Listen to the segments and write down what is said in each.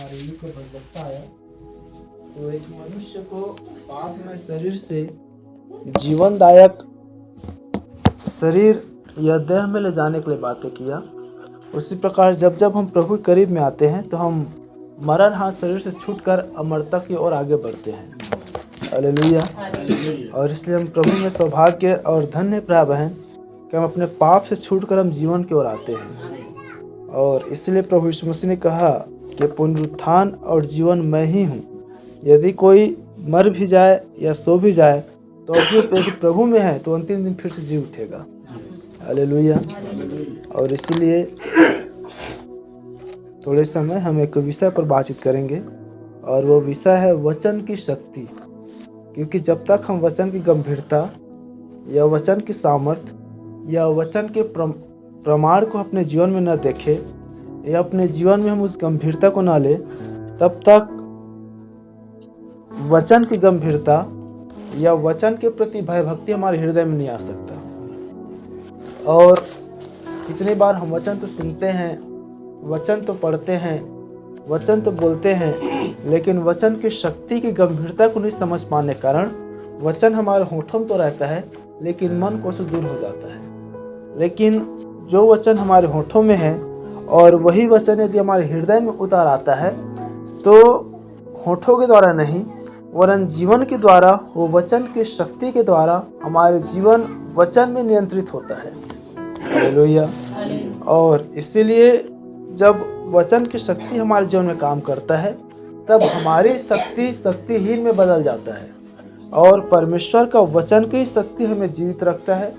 हमारे युग को बदलता आया। तो एक मनुष्य को पाप में शरीर से जीवनदायक शरीर या देह में ले जाने के लिए बातें किया। उसी प्रकार जब जब हम प्रभु के करीब में आते हैं तो हम मरण हाथ शरीर से छूटकर अमरता की ओर आगे बढ़ते हैं। हालेलुया। और इसलिए हम प्रभु में सौभाग्य और धन्य प्राप्त हैं कि हम अपने पाप से छूटकर हम जीवन की ओर आते हैं। और इसलिए प्रभु यीशु मसीह ने कहा कि पुनरुत्थान और जीवन मैं ही हूँ। यदि कोई मर भी जाए या सो भी जाए तो यदि प्रभु में है तो अंतिम दिन फिर से जी उठेगा। हालेलुया। और इसीलिए थोड़े समय हम एक विषय पर बातचीत करेंगे और वो विषय है वचन की शक्ति। क्योंकि जब तक हम वचन की गंभीरता या वचन की सामर्थ्य या वचन के प्रमाण को अपने जीवन में न देखें या अपने जीवन में हम उस गंभीरता को न लें, तब तक वचन की गंभीरता या वचन के प्रति भयभक्ति हमारे हृदय में नहीं आ सकता। और कितनी बार हम वचन तो सुनते हैं, वचन तो पढ़ते हैं, वचन तो बोलते हैं, लेकिन वचन की शक्ति की गंभीरता को नहीं समझ पाने के कारण वचन हमारे होठों में तो रहता है लेकिन मन को से दूर हो जाता है। लेकिन जो वचन हमारे होठों में है और वही वचन यदि हमारे हृदय में उतार आता है तो होठों के द्वारा नहीं वरन जीवन के द्वारा, वो वचन की शक्ति के द्वारा हमारे जीवन वचन में नियंत्रित होता है। हालेलुया। और इसीलिए जब वचन की शक्ति हमारे जीवन में काम करता है तब हमारी शक्ति शक्तिहीन में बदल जाता है। और परमेश्वर का वचन की शक्ति हमें जीवित रखता है।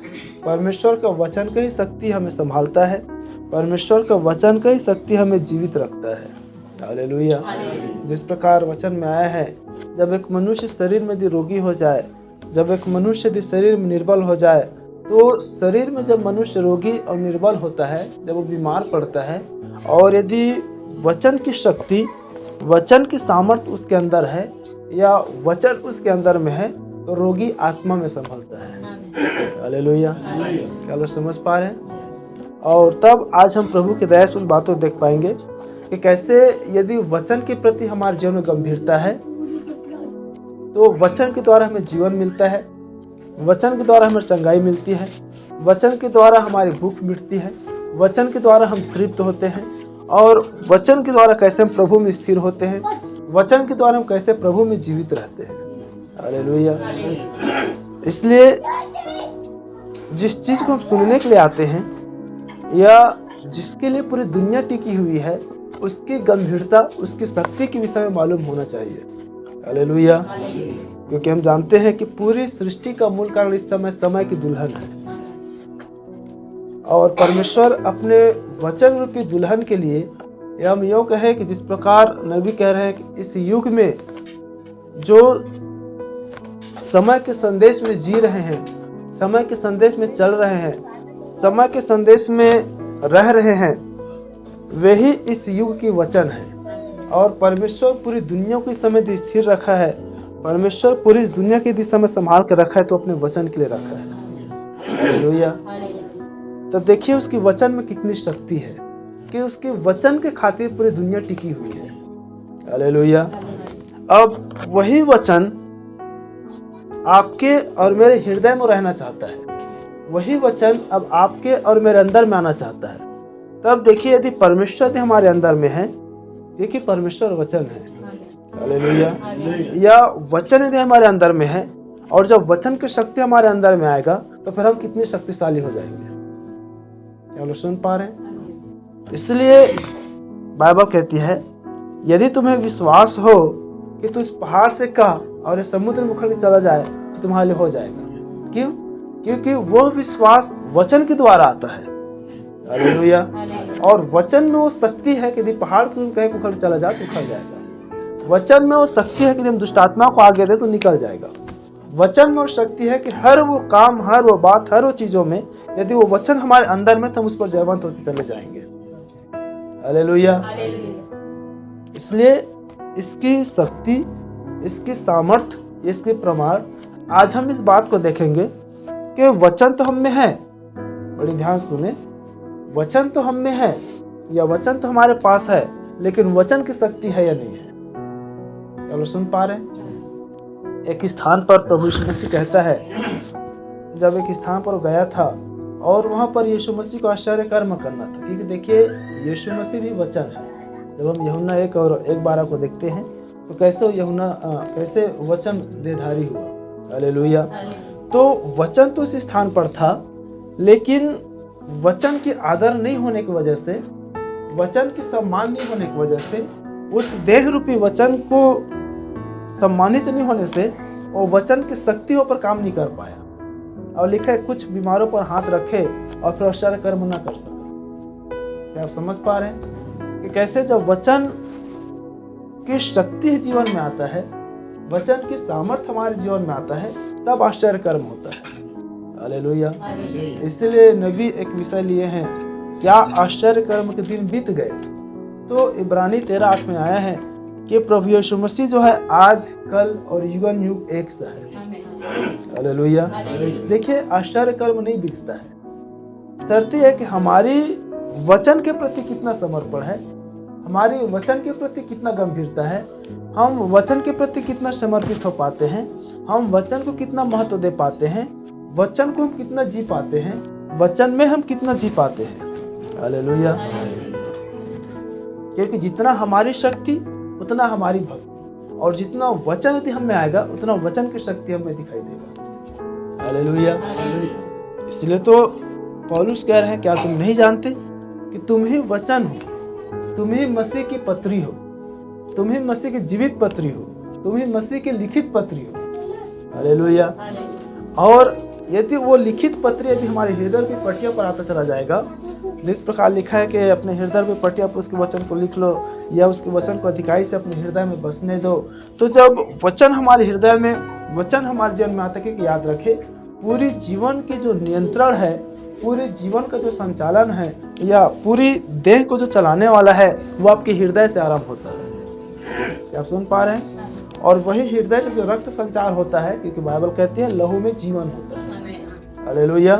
परमेश्वर का वचन की शक्ति हमें संभालता है। परमेश्वर का वचन की शक्ति हमें जीवित रखता है। हालेलुया। जिस प्रकार वचन में आया है, जब एक मनुष्य शरीर में यदि रोगी हो जाए, जब एक मनुष्य यदि शरीर में निर्बल हो जाए, तो शरीर में जब मनुष्य रोगी और निर्बल होता है, जब वो बीमार पड़ता है और यदि वचन की शक्ति, वचन की सामर्थ्य उसके अंदर है या वचन उसके अंदर में है, तो रोगी आत्मा में संभलता है। हालेलुया। क्या लोग समझ पा रहे हैं? और तब आज हम प्रभु की दया से उन बातों को देख पाएंगे कि कैसे यदि वचन के प्रति हमारे जीवन में गंभीरता है तो वचन के द्वारा हमें जीवन मिलता है, वचन के द्वारा हमें चंगाई मिलती है, वचन के द्वारा हमारी भूख मिटती है, वचन के द्वारा हम तृप्त होते हैं और वचन के द्वारा कैसे हम प्रभु में स्थिर होते हैं, वचन के द्वारा हम कैसे प्रभु में जीवित रहते हैं। हालेलुया। इसलिए जिस चीज़ को हम सुनने के लिए आते हैं या जिसके लिए पूरी दुनिया टिकी हुई है, उसकी गंभीरता, उसकी शक्ति के विषय में मालूम होना चाहिए। हालेलुया। क्योंकि हम जानते हैं कि पूरी सृष्टि का मूल कारण इस समय समय की दुल्हन है और परमेश्वर अपने वचन रूपी दुल्हन के लिए, या हम यूँ कहें कि जिस प्रकार नबी कह रहे हैं कि इस युग में जो समय के संदेश में जी रहे हैं, समय के संदेश में चल रहे हैं, समय के संदेश में रह रहे हैं, वही इस युग की वचन है। और परमेश्वर पूरी दुनिया को इस समय स्थिर रखा है, परमेश्वर पूरी इस दुनिया की दिशा में संभाल कर रखा है, तो अपने वचन के लिए रखा है। हालेलुया। तो देखिए उसकी वचन में कितनी शक्ति है कि उसके वचन के खातिर पूरी दुनिया टिकी हुई है। हालेलुया। अब वही वचन आपके और मेरे हृदय में रहना चाहता है, वही वचन अब आपके और मेरे अंदर में आना चाहता है। तब देखिए यदि परमेश्वर यदि हमारे अंदर में है, देखिए परमेश्वर वचन है। हालेलुया। या वचन यदि हमारे अंदर में है और जब वचन की शक्ति हमारे अंदर में आएगा तो फिर हम कितनी शक्तिशाली हो जाएंगे। क्या लोग सुन पा रहे हैं? इसलिए बाइबल कहती है यदि तुम्हें विश्वास हो कि तू इस पहाड़ से कह और इस समुद्र में उखड़ के चला जाए तो तुम्हारे लिए हो जाएगा। क्यों? क्योंकि वो विश्वास वचन के द्वारा आता है। हालेलुया। और वचन में वो शक्ति है कि यदि पहाड़ को कहे उखड़ चला जाए तो उखड़ जाएगा। वचन में वो शक्ति है कि हम दुष्ट आत्मा को आगे दे तो निकल जाएगा। वचन में वो शक्ति है कि हर वो काम, हर वो बात, हर वो चीजों में यदि वो वचन हमारे अंदर में तो हम उस पर जयवंत होते चले जाएंगे। हालेलुया। इसलिए इसकी शक्ति, इसकी सामर्थ्य, इसके प्रमाण आज हम इस बात को देखेंगे कि वचन तो हम में है। बड़ी ध्यान सुने, वचन तो हम में है या वचन तो हमारे पास है, लेकिन वचन की शक्ति है या नहीं है। चलो सुन पा रहे हैं। एक स्थान पर प्रभु यीशु मसीह कहता है, जब एक स्थान पर गया था और वहाँ पर यीशु मसीह को आश्चर्य कर्म करना था, क्योंकि देखिए यीशु मसीह भी वचन है। जब हम यूहन्ना 1 और 1:12 को देखते हैं तो कैसे वचन देहधारी हुआ। हालेलुया। तो वचन तो उस स्थान पर था, लेकिन वचन की आदर नहीं होने की वजह से, वचन की सम्मान नहीं होने की वजह से, उस देह रूपी वचन को सम्मानित नहीं होने से वो वचन की शक्तियों पर काम नहीं कर पाया। और लिखा है कुछ बीमारों पर हाथ रखे और फिर आश्चर्य कर्म न कर सका। क्या आप समझ पा रहे हैं कि कैसे जब वचन की शक्ति जीवन में आता है, वचन की सामर्थ्य हमारे जीवन में आता है, तब आश्चर्य कर्म होता है। हालेलुया। इसलिए नबी एक विषय लिए हैं, क्या आश्चर्य कर्म के दिन बीत गए। तो इब्रानी 13:8 में आया है कि प्रभु यीशु मसीह जो है आज, कल और युगन युग एक सा है। हालेलुया। देखिए आश्चर्य कर्म नहीं बीतता है, शर्त है कि हमारी वचन के प्रति कितना समर्पण है, हमारी वचन के प्रति कितना गंभीरता है, हम वचन के प्रति कितना समर्पित हो पाते हैं, हम वचन को कितना महत्व दे पाते हैं, वचन को हम कितना जी पाते हैं, वचन में हम कितना जी पाते हैं। हालेलुया। क्योंकि जितना हमारी शक्ति उतना हमारी भक्ति, और जितना वचन यदि हमें आएगा उतना वचन की शक्ति हमें दिखाई देगा। हालेलुया। इसलिए तो पौलुस कह रहे हैं, क्या तुम नहीं जानते कि तुम ही वचन हो, तुम ही मसीह की पत्री हो, तुम ही मसीह की जीवित पत्री हो, तुम ही मसीह की लिखित पत्री हो। हालेलुया। और यदि वो लिखित पत्री यदि हमारे हृदय की पटिया पर आता चला जाएगा, जिस प्रकार लिखा है कि अपने हृदय पे पटिया पर उसके वचन को लिख लो, या उसके वचन को अधिकाई से अपने हृदय में बसने दो। तो जब वचन हमारे हृदय में, वचन हमारे जीवन में आता है, कि याद रखे पूरी जीवन की जो नियंत्रण है, पूरे जीवन का जो संचालन है, या पूरी देह को जो चलाने वाला है, वो आपके हृदय से आरंभ होता है। क्या आप सुन पा रहे हैं? और वही हृदय से जो रक्त संचार होता है, क्योंकि बाइबल कहती है लहू में जीवन होता है। हालेलुया।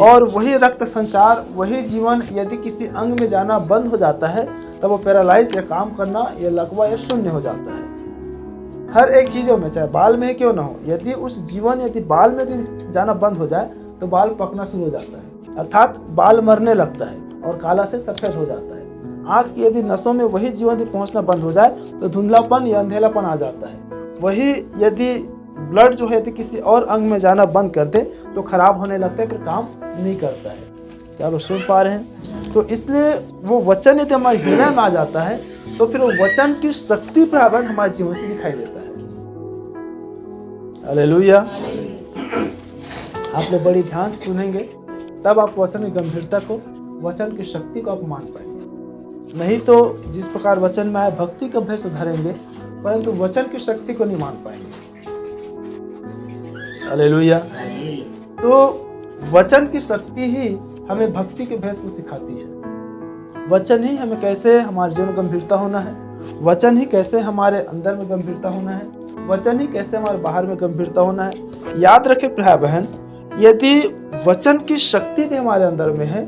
और वही रक्त संचार, वही जीवन यदि किसी अंग में जाना बंद हो जाता है, तब वो पैरालाइज या काम करना या लकवा या शून्य हो जाता है। हर एक चीज़ों में, चाहे बाल में क्यों ना हो, यदि उस जीवन यदि बाल में यदि जाना बंद हो जाए तो बाल पकना शुरू हो जाता है, अर्थात बाल मरने लगता है और काला से सफ़ेद हो जाता है। आँख की यदि नसों में वही जीवन यदि पहुँचना बंद हो जाए तो धुंधलापन या अंधेलापन आ जाता है। वही यदि ब्लड जो है यदि किसी और अंग में जाना बंद कर दे तो खराब होने लगता है, फिर काम नहीं करता है। क्या आप सुन पा रहे हैं? तो इसलिए वो वचन यदि हमारे हृदय में आ जाता है तो फिर वो वचन की शक्ति प्रभाव हमारे जीवन से दिखाई देता है। हालेलुया। आप लोग बड़ी ध्यान से सुनेंगे, तब आप वचन की गंभीरता को, वचन की शक्ति को आप मान पाएंगे। नहीं तो जिस प्रकार वचन में आए भक्ति का अभ्यास सुधारेंगे, परंतु वचन की शक्ति को नहीं मान पाएंगे। हालेलुया। तो वचन की शक्ति ही हमें भक्ति के भेष को सिखाती है। वचन ही हमें कैसे हमारे जीवन में गंभीरता होना है, वचन ही कैसे हमारे अंदर में गंभीरता होना है, वचन ही कैसे हमारे बाहर में गंभीरता होना है। याद रखें भाई बहन, यदि वचन की शक्ति यदि हमारे अंदर में है,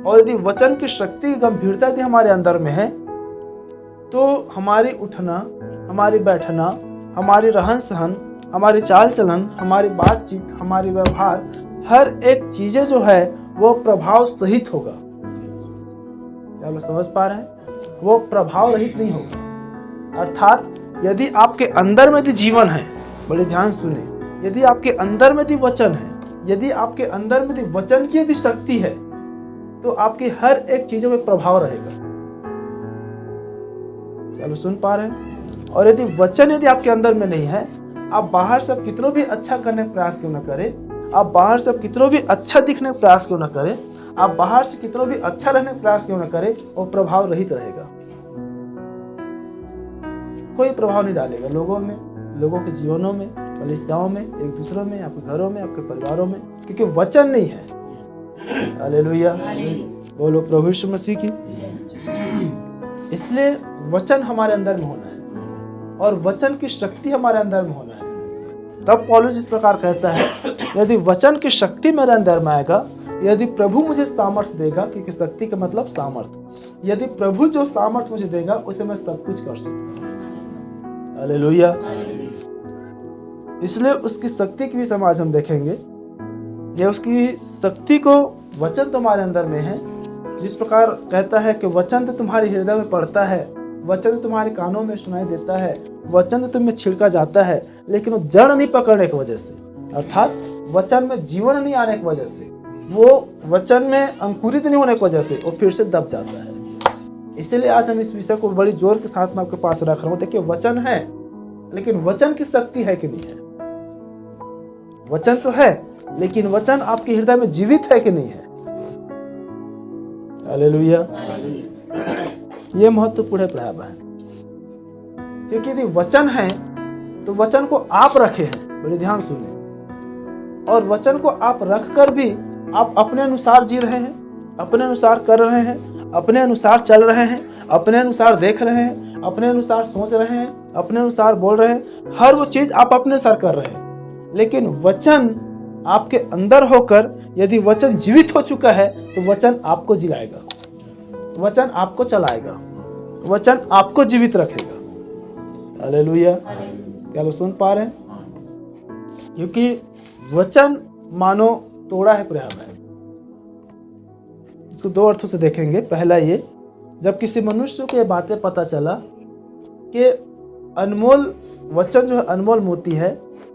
और यदि वचन की शक्ति की गंभीरता यदि हमारे अंदर में है, तो हमारी उठना, हमारी बैठना, हमारी रहन सहन, हमारी चाल चलन, हमारी बातचीत, हमारी व्यवहार, हर एक चीजें जो है वो प्रभाव सहित होगा। क्या आप समझ पा रहे हैं? वो प्रभाव रहित नहीं होगा। अर्थात यदि आपके अंदर में यदि जीवन है, बड़े ध्यान सुने, यदि आपके अंदर में यदि वचन है, यदि आपके अंदर में यदि वचन की यदि शक्ति है, तो आपकी हर एक चीजों में प्रभाव रहेगा। क्या आप सुन पा रहे हैं? और यदि वचन यदि आपके अंदर में नहीं है, आप बाहर से कितना भी अच्छा करने का प्रयास क्यों ना करें, आप बाहर से कितना भी अच्छा दिखने का प्रयास क्यों ना करें, आप बाहर से कितना भी अच्छा रहने का प्रयास क्यों ना करें, वो प्रभाव रहित रहेगा। कोई प्रभाव नहीं डालेगा लोगों में, लोगों के जीवनों में, कलीसियाओं में, एक दूसरों में, आपके घरों में, आपके परिवारों में, क्योंकि वचन नहीं है। हालेलुया। बोलो प्रभु यीशु मसीह की। इसलिए वचन हमारे अंदर में होना है और वचन की शक्ति हमारे अंदर में होना है। तब पौलुस इस प्रकार कहता है, यदि वचन की शक्ति मेरे अंदर में आएगा, यदि प्रभु मुझे सामर्थ्य देगा, क्योंकि शक्ति का मतलब सामर्थ्य, यदि प्रभु जो सामर्थ मुझे देगा उसे मैं सब कुछ कर सकता हूँ। हालेलुया। इसलिए उसकी शक्ति की भी समाज हम देखेंगे। ये उसकी शक्ति को वचन तुम्हारे अंदर में है। जिस प्रकार कहता है कि वचन तो तुम्हारे हृदय में पड़ता है, वचन तो तुम्हारे कानों में सुनाई देता है, वचन तो तुम्हें छिड़का जाता है, लेकिन वो जड़ नहीं पकड़ने की वजह से, अर्थात वचन में जीवन नहीं आने की वजह से, वो वचन में अंकुरित नहीं होने की वजह से वो फिर से दब जाता है। इसीलिए आज हम इस विषय को बड़ी जोर के साथ में आपके पास रख रहा हूँ। देखिए, वचन है, लेकिन वचन की शक्ति है कि नहीं है? वचन तो है, लेकिन वचन आपके हृदय में जीवित है कि नहीं है? हालेलुया। ये महत्वपूर्ण है प्रिय बहन, क्योंकि यदि वचन है तो वचन को आप रखे हैं, बड़े ध्यान सुने, और वचन को आप रख कर भी आप अपने अनुसार जी रहे हैं, अपने अनुसार कर रहे हैं, अपने अनुसार चल रहे हैं, अपने अनुसार देख रहे हैं, अपने अनुसार सोच रहे हैं, अपने अनुसार बोल रहे हैं, हर वो चीज आप अपने अनुसार कर रहे हैं। लेकिन वचन आपके अंदर होकर यदि वचन जीवित हो चुका है तो वचन आपको जिलाएगा, वचन आपको चलाएगा, वचन आपको जीवित रखेगा। हालेलुया। क्या लोग सुन पा रहे हैं? क्योंकि वचन मानो तोड़ा है प्रिय भाई। इसको दो अर्थों से देखेंगे। पहला ये, जब किसी मनुष्य को ये बातें पता चला कि अनमोल वचन जो है अनमोल मोती है,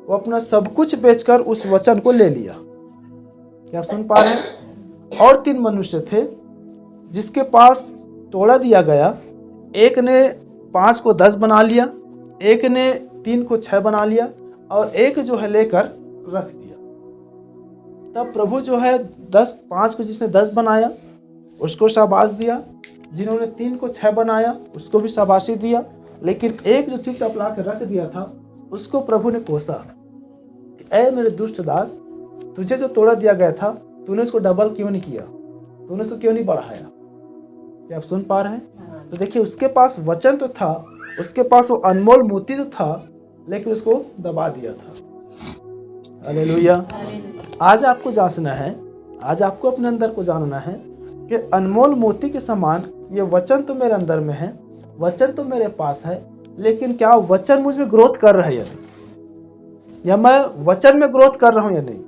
वो अपना सब कुछ बेचकर उस वचन को ले लिया। क्या आप सुन पा रहे हैं? और 3 मनुष्य थे जिसके पास तोड़ा दिया गया। एक ने 5 को 10 बना लिया, एक ने 3 को 6 बना लिया, और एक जो है लेकर रख दिया। तब प्रभु जो है 5 को जिसने 10 बनाया उसको शाबाश दिया, जिन्होंने 3 को 6 बनाया उसको भी शाबाशी दिया, लेकिन एक जो चुपचाप ला कर रख दिया था उसको प्रभु ने कोसा, ऐ मेरे दुष्ट दास, तुझे जो तोड़ा दिया गया था तूने उसको डबल क्यों नहीं किया, तूने उसको क्यों नहीं बढ़ाया? क्या आप सुन पा रहे हैं? तो देखिए, उसके पास वचन तो था, उसके पास वो अनमोल मोती तो था, लेकिन उसको दबा दिया था। हालेलुया। आज आपको जांचना है, आज आपको अपने अंदर को जानना है कि अनमोल मोती के समान ये वचन तो मेरे अंदर में है, वचन तो मेरे पास है, लेकिन क्या वचन मुझ में ग्रोथ कर रहा है या नहीं, या मैं वचन में ग्रोथ कर रहा हूं या नहीं?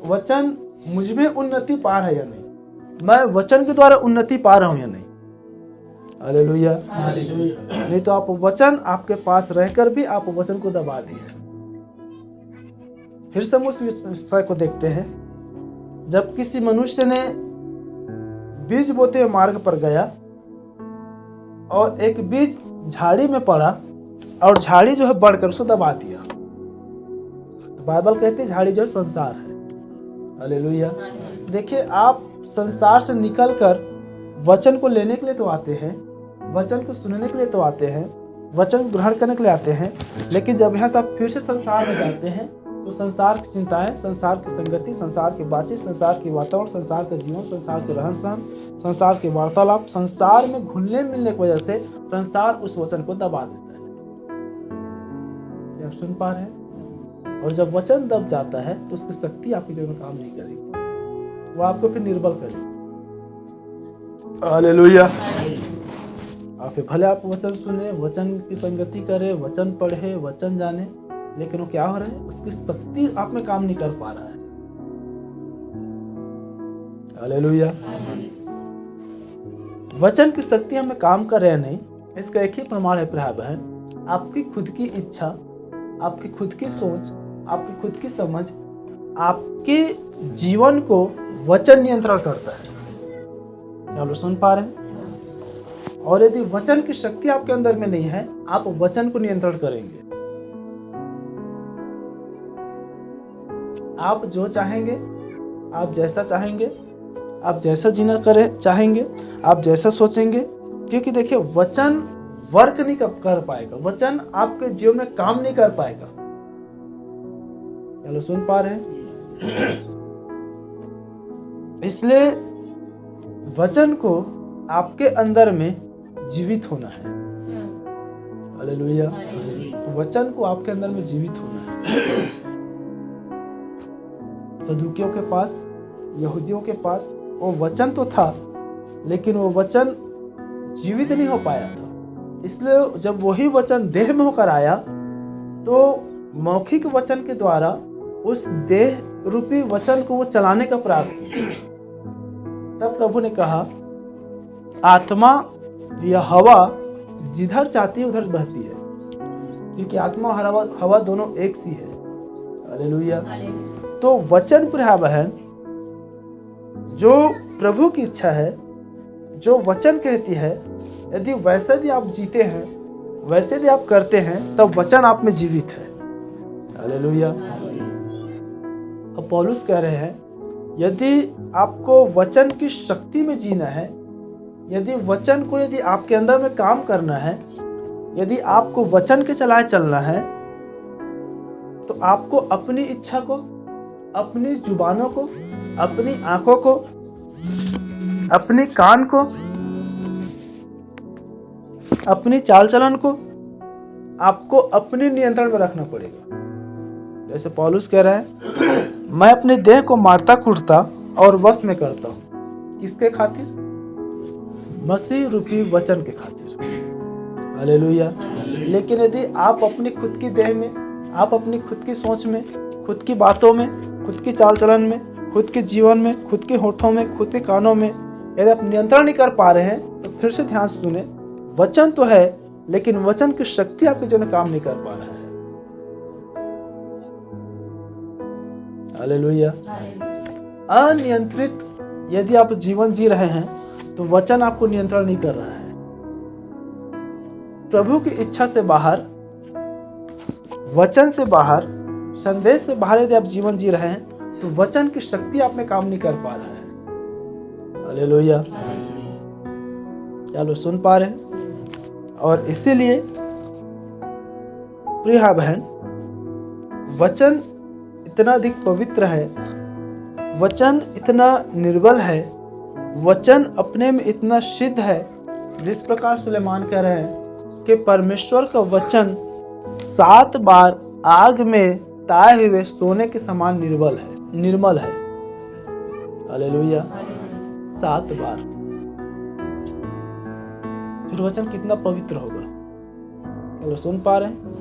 वचन मुझ में उन्नति पा रहा है या नहीं? मैं वचन के द्वारा उन्नति पा रहा हूं या नहीं? हालेलुया। नहीं तो आप वचन आपके पास रहकर भी आप वचन को दबा दिए। फिर से हम उस विषय को देखते हैं। जब किसी मनुष्य ने बीज बोते हुए मार्ग पर गया और एक बीज झाड़ी में पड़ा और झाड़ी जो है बढ़कर उसको दबा दिया, तो बाइबल कहती है झाड़ी जो है संसार है। हालेलुया। देखिए, आप संसार से निकलकर वचन को लेने के लिए तो आते हैं, वचन को सुनने के लिए तो आते हैं, वचन को ग्रहण करने के लिए आते हैं, लेकिन जब यहाँ से आप फिर से संसार में जाते हैं तो संसार की चिंताएं, संसार की संगति, संसार की बातचीत, संसार की वातावरण, संसार का जीवन, संसार के रहन सहन, संसार के वार्तालाप, संसार में घुलने मिलने की वजह से संसार उस वचन को दबा देता है। आप सुन पा रहे हैं? और जब वचन दब जाता है तो उसकी शक्ति आपके जीवन में काम नहीं करेगी, वो आपको फिर निर्बल करेगी। हालेलुया। आप भले आप वचन सुने, वचन की संगति करे, वचन पढ़े, वचन जाने, लेकिन वो क्या हो रहा है? उसकी शक्ति आप में काम नहीं कर पा रहा है। हालेलुया। वचन की शक्ति हमें काम कर रहे नहीं, इसका एक ही प्रमाण है प्रिय बहन, आपकी खुद की इच्छा, आपकी खुद की सोच, आपकी खुद की समझ आपके जीवन को वचन नियंत्रण करता है। क्या आप लोग सुन पा रहे हैं? और यदि वचन की शक्ति आपके अंदर में नहीं है, आप वचन को नियंत्रण करेंगे। आप जो चाहेंगे, आप जैसा चाहेंगे, आप जैसा जीना करें चाहेंगे, आप जैसा सोचेंगे, क्योंकि देखिए वचन वर्क नहीं कर पाएगा, वचन आपके जीवन में काम नहीं कर पाएगा। चलो सुन पा रहे हैं? इसलिए वचन को आपके अंदर में जीवित होना है। हालेलुया। वचन को आपके अंदर में जीवित होना है। सदूकियों के पास, यहूदियों के पास वो वचन तो था, लेकिन वो वचन जीवित नहीं हो पाया था। इसलिए जब वही वचन देह में होकर आया तो मौखिक वचन के द्वारा उस देह रूपी वचन को वो चलाने का प्रयास किया। तब प्रभु ने कहा, आत्मा या हवा जिधर चाहती है उधर बहती है, क्योंकि आत्मा और हवा दोनों एक सी है। हालेलुया। तो वचन प्रिय बहन, जो प्रभु की इच्छा है, जो वचन कहती है, यदि वैसे यदि आप जीते हैं, वैसे यदि आप करते हैं, तब वचन आप में जीवित है। हालेलुया। अब पौलुस कह रहे हैं, यदि आपको वचन की शक्ति में जीना है, यदि वचन को यदि आपके अंदर में काम करना है, यदि आपको वचन के चलाए चलना है, तो आपको अपनी इच्छा को, अपनी जुबानों को, अपनी आंखों को, अपने कान को, अपनी चाल चलन को आपको अपने नियंत्रण में रखना पड़ेगा। जैसे पौलुस कह रहा है, मैं अपने देह को मारता कूटता और वश में करता हूँ। किसके खातिर? मसीह रूपी वचन के खातिर। हालेलुया। लेकिन यदि आप अपनी खुद की देह में, आप अपनी खुद की सोच में, खुद की बातों में, खुद की चाल चलन में, खुद के जीवन में, खुद के होठों में, खुद के कानों में यदि आप नियंत्रण नहीं कर पा रहे हैं, तो फिर से ध्यान से सुने, वचन तो है लेकिन वचन की शक्ति आपके जीवन में काम नहीं कर पा रहा है। हालेलुया। अनियंत्रित यदि आप जीवन जी रहे हैं तो वचन आपको नियंत्रण नहीं कर रहा है। प्रभु की इच्छा से बाहर, वचन से बाहर, संदेश से बाहर यदि आप जीवन जी रहे हैं तो वचन की शक्ति आप में काम नहीं कर पा रहा है। हालेलुया। चलो सुन पा रहे हैं। और इसीलिए प्रिय बहन, वचन इतना अधिक पवित्र है, वचन इतना निर्बल है, वचन अपने में इतना सिद्ध है, जिस प्रकार सुलेमान कह रहे हैं कि परमेश्वर का वचन 7 बार आग में ताए हुए सोने के समान निर्मल है। हालेलुया। 7 बार। फिर वचन कितना पवित्र होगा। चलो सुन पा रहे हैं।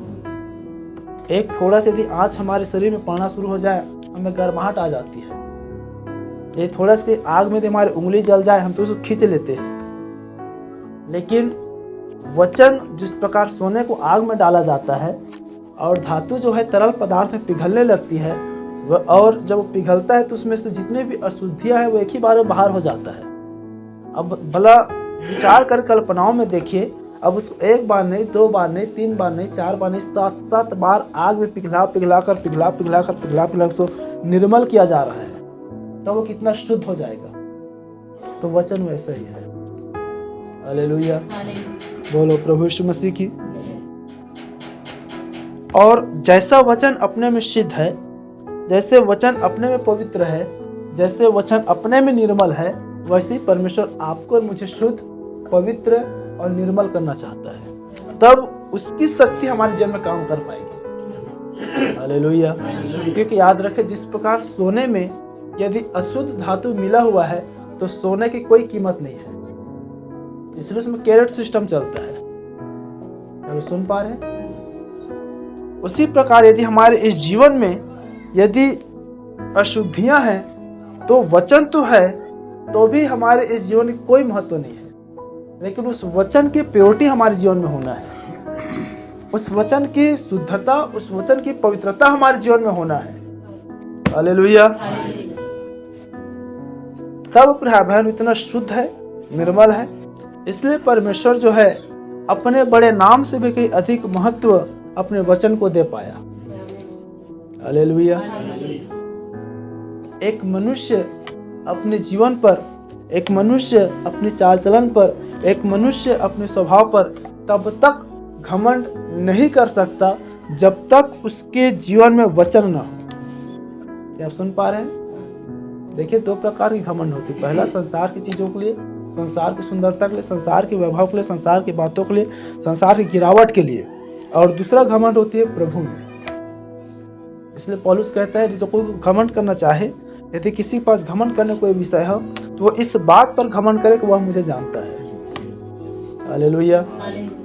एक थोड़ा सा यदि आँच हमारे शरीर में पड़ना शुरू हो जाए, हमें गर्माहट आ जाती है। ये थोड़ा सी आग में हमारी उंगली जल जाए, हम तो उसको खींच लेते हैं। लेकिन वचन जिस प्रकार सोने को आग में डाला जाता है और धातु जो है तरल पदार्थ में पिघलने लगती है, और जब वो पिघलता है तो उसमें से जितने भी अशुद्धियां हैं वो एक ही बार में बाहर हो जाता है। अब भला विचार कर कल्पनाओं में देखिए, अब उसको 1 बार नहीं, 2 बार नहीं, 3 बार नहीं, 4 बार नहीं, 7 बार आग में पिघला कर उसको निर्मल किया जा रहा है, तो वो कितना शुद्ध हो जाएगा। तो वचन वैसा ही है। हालेलुया। बोलो प्रभु यीशु मसीह की। और जैसा वचन अपने में सिद्ध है, जैसे वचन अपने में पवित्र है, जैसे वचन अपने में निर्मल है, वैसे ही परमेश्वर आपको और मुझे शुद्ध, पवित्र और निर्मल करना चाहता है। तब उसकी शक्ति हमारे जीवन में काम कर पाएगी। हालेलुया। क्योंकि याद रखें, जिस प्रकार सोने में यदि अशुद्ध धातु मिला हुआ है तो सोने की कोई कीमत नहीं है, इसलिए उसमें कैरेट सिस्टम चलता है। अगर सुन पा रहे हैं, उसी प्रकार यदि हमारे इस जीवन में यदि अशुद्धियां हैं तो वचन तो है, तो भी हमारे इस जीवन की कोई महत्व नहीं है। लेकिन उस वचन की प्योरिटी हमारे जीवन में होना है, उस वचन की शुद्धता, उस वचन की पवित्रता हमारे जीवन में होना है। हालेलुया। तब प्रिय बहन इतना शुद्ध है, निर्मल है। इसलिए परमेश्वर जो है अपने बड़े नाम से भी कहीं अधिक महत्व अपने वचन को दे पाया। हालेलुया। एक मनुष्य अपने जीवन पर, एक मनुष्य अपनी चाल चलन पर, एक मनुष्य अपने स्वभाव पर तब तक घमंड नहीं कर सकता जब तक उसके जीवन में वचन न हो। क्या आप सुन पा रहे हैं? देखिए, 2 प्रकार की घमंड होती है। पहला संसार की चीजों के लिए, संसार की सुंदरता के लिए, संसार के वैभव के लिए, संसार की बातों के लिए, संसार की गिरावट के लिए। और दूसरा घमंड होती है प्रभु में। इसलिए पौलुस कहता है, जो कोई घमंड करना चाहे, यदि किसी के पास घमंड करने कोई विषय हो तो वो इस बात पर घमंड करे कि वह मुझे जानता है। हालेलुया।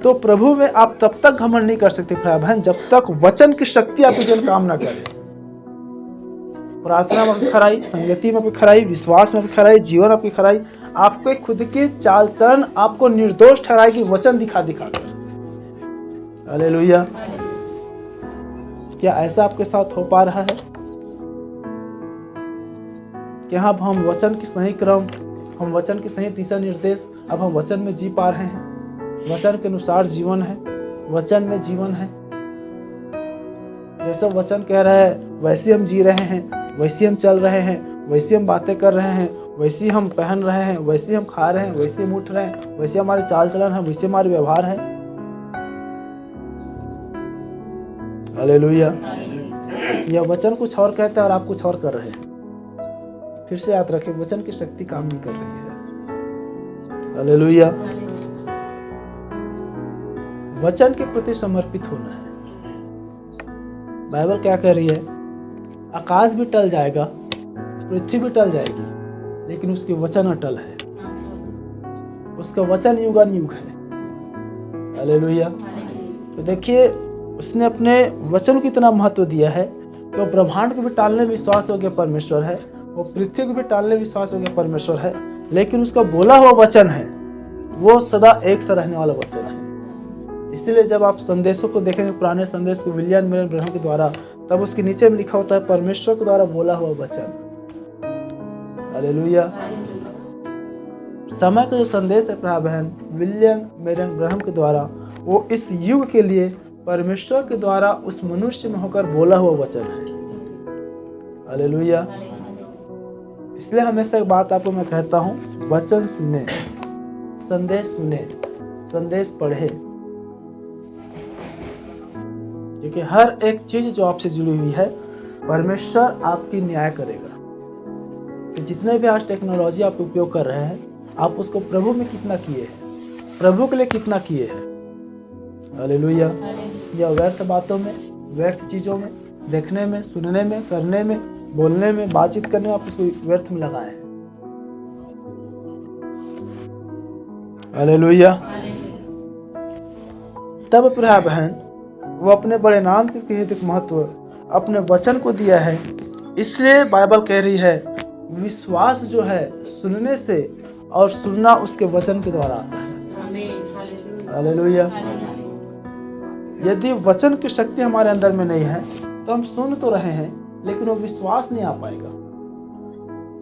तो प्रभु में आप तब तक घमंड नहीं कर सकते भाई बहन, जब तक वचन की शक्ति आपके जीवन काम ना करे। प्रार्थना में आपकी खराई, संगति में आपकी खराई, विश्वास में आपकी खराई, जीवन आपकी खराई, आपके खुद के चाल चलन आपको निर्दोष ठहराएगी वचन दिखा कर। हालेलुया। क्या ऐसा आपके साथ हो पा रहा है? क्या अब हम वचन की सही क्रम, हम वचन की सही दिशा निर्देश, अब हम वचन में जी पा रहे हैं? वचन के अनुसार जीवन है, वचन में जीवन है। जैसा वचन कह रहा है वैसे हम जी रहे हैं, वैसे हम चल रहे हैं, वैसे हम बातें कर रहे हैं, वैसे हम पहन रहे हैं, वैसे हम खा रहे हैं, वैसे हम उठ रहे हैं, वैसे हमारे चाल चलन है, वैसे हमारे व्यवहार है। हालेलुया। यह वचन कुछ और कहता है और आप कुछ और कर रहे हैं। फिर से याद रखें, वचन की शक्ति काम नहीं कर रही है। हालेलुया। वचन के प्रति समर्पित होना है। बाइबल क्या कह रही है? आकाश भी टल जाएगा, पृथ्वी भी टल जाएगी, लेकिन उसके वचन अटल है। उसका वचन युगानुयुग है। हालेलुया। तो देखिए, उसने अपने वचन को इतना महत्व दिया है कि वो ब्रह्मांड को भी टालने में विश्वास योग्य परमेश्वर है, वो पृथ्वी को भी टालने में विश्वास योग्य परमेश्वर है, लेकिन उसका बोला हुआ वचन है वो सदा एक सा रहने वाला वचन है। इसलिए जब आप संदेशों को देखेंगे, पुराने संदेश को विलियम मेरन ब्रह्म के द्वारा, तब उसके नीचे में लिखा होता है परमेश्वर के द्वारा बोला हुआ वचन। हालेलुया। समय का जो संदेश है भाई बहन, विलियम मेरन ब्रह्म के द्वारा, वो इस युग के लिए परमेश्वर के द्वारा उस मनुष्य में होकर बोला हुआ वचन है। हालेलुया। इसलिए हमेशा एक बात आपको मैं कहता हूँ, वचन सुने, संदेश पढ़े, क्योंकि हर एक चीज जो आपसे जुड़ी हुई है परमेश्वर आपकी न्याय करेगा। कि जितने भी आज टेक्नोलॉजी आप उपयोग कर रहे हैं, आप उसको प्रभु में कितना किए हैं, प्रभु के लिए कितना किए हैं। हालेलुया। या व्यर्थ बातों में, व्यर्थ चीजों में, देखने में, सुनने में, करने में, बोलने में, बातचीत करने में आप उसको व्यर्थ में लगाए हैं। हालेलुया। तब भाई बहन, वो अपने बड़े नाम से कहे महत्व अपने वचन को दिया है। इसलिए बाइबल कह रही है विश्वास जो है सुनने से, और सुनना उसके वचन के द्वारा आता है। हालेलुया। यदि वचन की शक्ति हमारे अंदर में नहीं है तो हम सुन तो रहे हैं, लेकिन वो विश्वास नहीं आ पाएगा।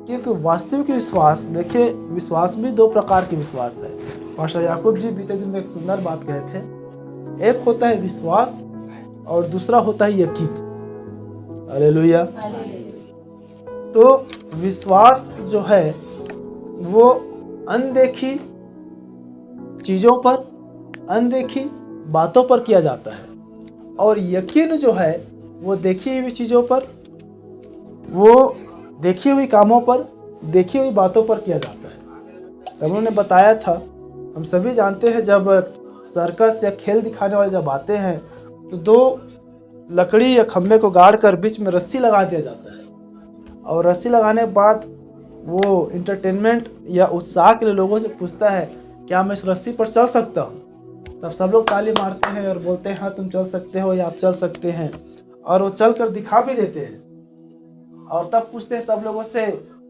क्योंकि वास्तविक विश्वास, देखिए, विश्वास भी दो प्रकार के विश्वास है। पास्टर याकूब जी बीते दिन में एक सुंदर बात कहे थे। एक होता है विश्वास और दूसरा होता है यकीन। हालेलुया। तो विश्वास जो है वो अनदेखी चीजों पर, अनदेखी बातों पर किया जाता है, और यकीन जो है वो देखी हुई चीजों पर, वो देखी हुई कामों पर, देखी हुई बातों पर किया जाता है। उन्होंने बताया था, हम सभी जानते हैं, जब सर्कस या खेल दिखाने वाले जब आते हैं तो दो लकड़ी या खंभे को गाड़ कर बीच में रस्सी लगा दिया जाता है, और रस्सी लगाने के बाद वो इंटरटेनमेंट या उत्साह के लिए लोगों से पूछता है क्या मैं इस रस्सी पर चल सकता हूँ। तब सब लोग ताली मारते हैं और बोलते हैं हाँ तुम चल सकते हो या आप चल सकते हैं, और वो चल कर दिखा भी देते हैं। और तब पूछते हैं सब लोगों से,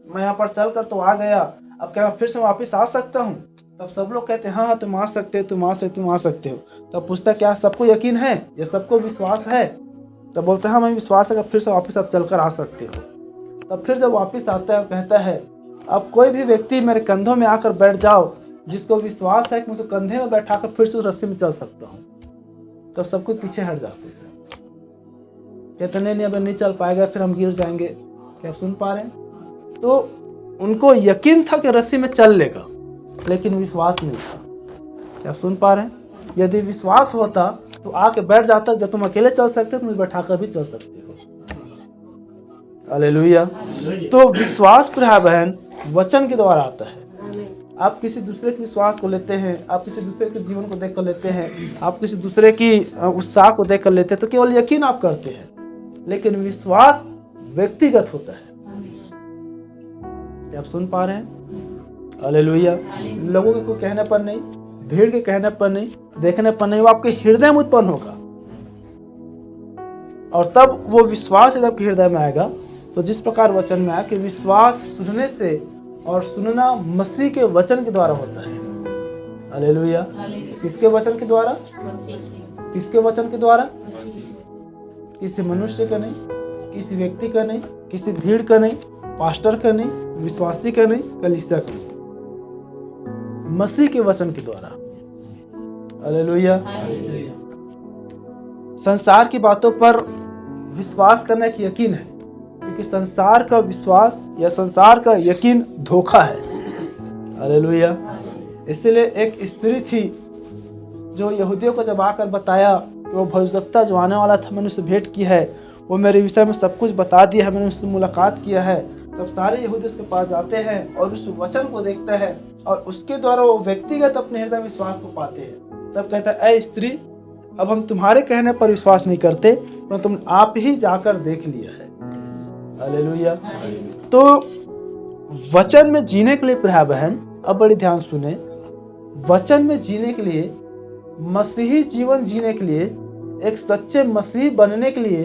मैं यहाँ पर चल कर तो आ गया, अब क्या मैं फिर से वापस आ सकता हूँ? तब सब लोग कहते हैं हाँ तुम आ सकते हो, तुम आ सकते हो। तब पूछता है क्या सबको यकीन है या सबको विश्वास है? तब बोलते हैं हाँ मैं विश्वास है कि फिर से वापस आप चल कर आ सकते हो। तब फिर जब वापस आता है कहता है अब कोई भी व्यक्ति मेरे कंधों में आकर बैठ जाओ जिसको विश्वास है कि मैं उसको कंधे में बैठाकर फिर से उस रस्सी में चल सकता हूँ। तब सब कुछ पीछे हट जाते हैं, कहते नहीं अब नहीं चल पाएगा, फिर हम गिर जाएंगे। क्या आप सुन पा रहे हैं? तो उनको यकीन था कि रस्सी में चल लेगा, लेकिन विश्वास नहीं था। क्या आप सुन पा रहे हैं? यदि विश्वास होता तो आके बैठ जाता, जब तुम अकेले चल सकते हो तुम बैठाकर भी चल सकते हो। हालेलुया। तो विश्वास भाई बहन वचन के द्वारा आता है। आप किसी दूसरे के विश्वास को लेते हैं, आप किसी दूसरे के जीवन को देख कर लेते हैं, आप किसी दूसरे की उत्साह को देख कर लेते हैं, तो केवल यकीन आप करते हैं, लेकिन विश्वास व्यक्तिगत होता है। आप सुन पा रहे हैं? हालेलुया। लोगों के कोई कहने पर नहीं, भीड़ के कहने पर नहीं, देखने पर नहीं, वो आपके हृदय में उत्पन्न होगा। और तब वो विश्वास जब आपके हृदय में आएगा, तो जिस प्रकार वचन में आया कि विश्वास सुनने से और सुनना मसीह के वचन के द्वारा होता है। हालेलुया। किसके वचन के द्वारा? किसके वचन के द्वारा? किसी मनुष्य का नहीं, किसी व्यक्ति का नहीं, किसी भीड़ का नहीं, पास्टर का नहीं, विश्वासी का नहीं, कलीसिया का नहीं, मसीह के वचन के द्वारा। हालेलुया। संसार की बातों पर विश्वास करना एक यकीन है, क्योंकि संसार का विश्वास या संसार का यकीन धोखा है। हालेलुया। इसलिए एक स्त्री थी जो यहूदियों को जब आकर बताया कि वो भविष्यवक्ता जो आने वाला था, मैंने उससे भेंट की है, वो मेरे विषय में सब कुछ बता दिया है, मैंने उससे मुलाकात किया है। तब सारे यहूदी उसके पास जाते हैं और उस वचन को देखते हैं और उसके द्वारा वो व्यक्तिगत अपने हृदय विश्वास को पाते हैं। तब कहता है, ऐ स्त्री, अब हम तुम्हारे कहने पर विश्वास नहीं करते, पर तुम आप ही जाकर देख लिया है। हालेलुया। तो वचन में जीने के लिए प्रिय बहन, अब बड़ी ध्यान सुने, वचन में जीने के लिए, मसीही जीवन जीने के लिए, एक सच्चे मसीही बनने के लिए,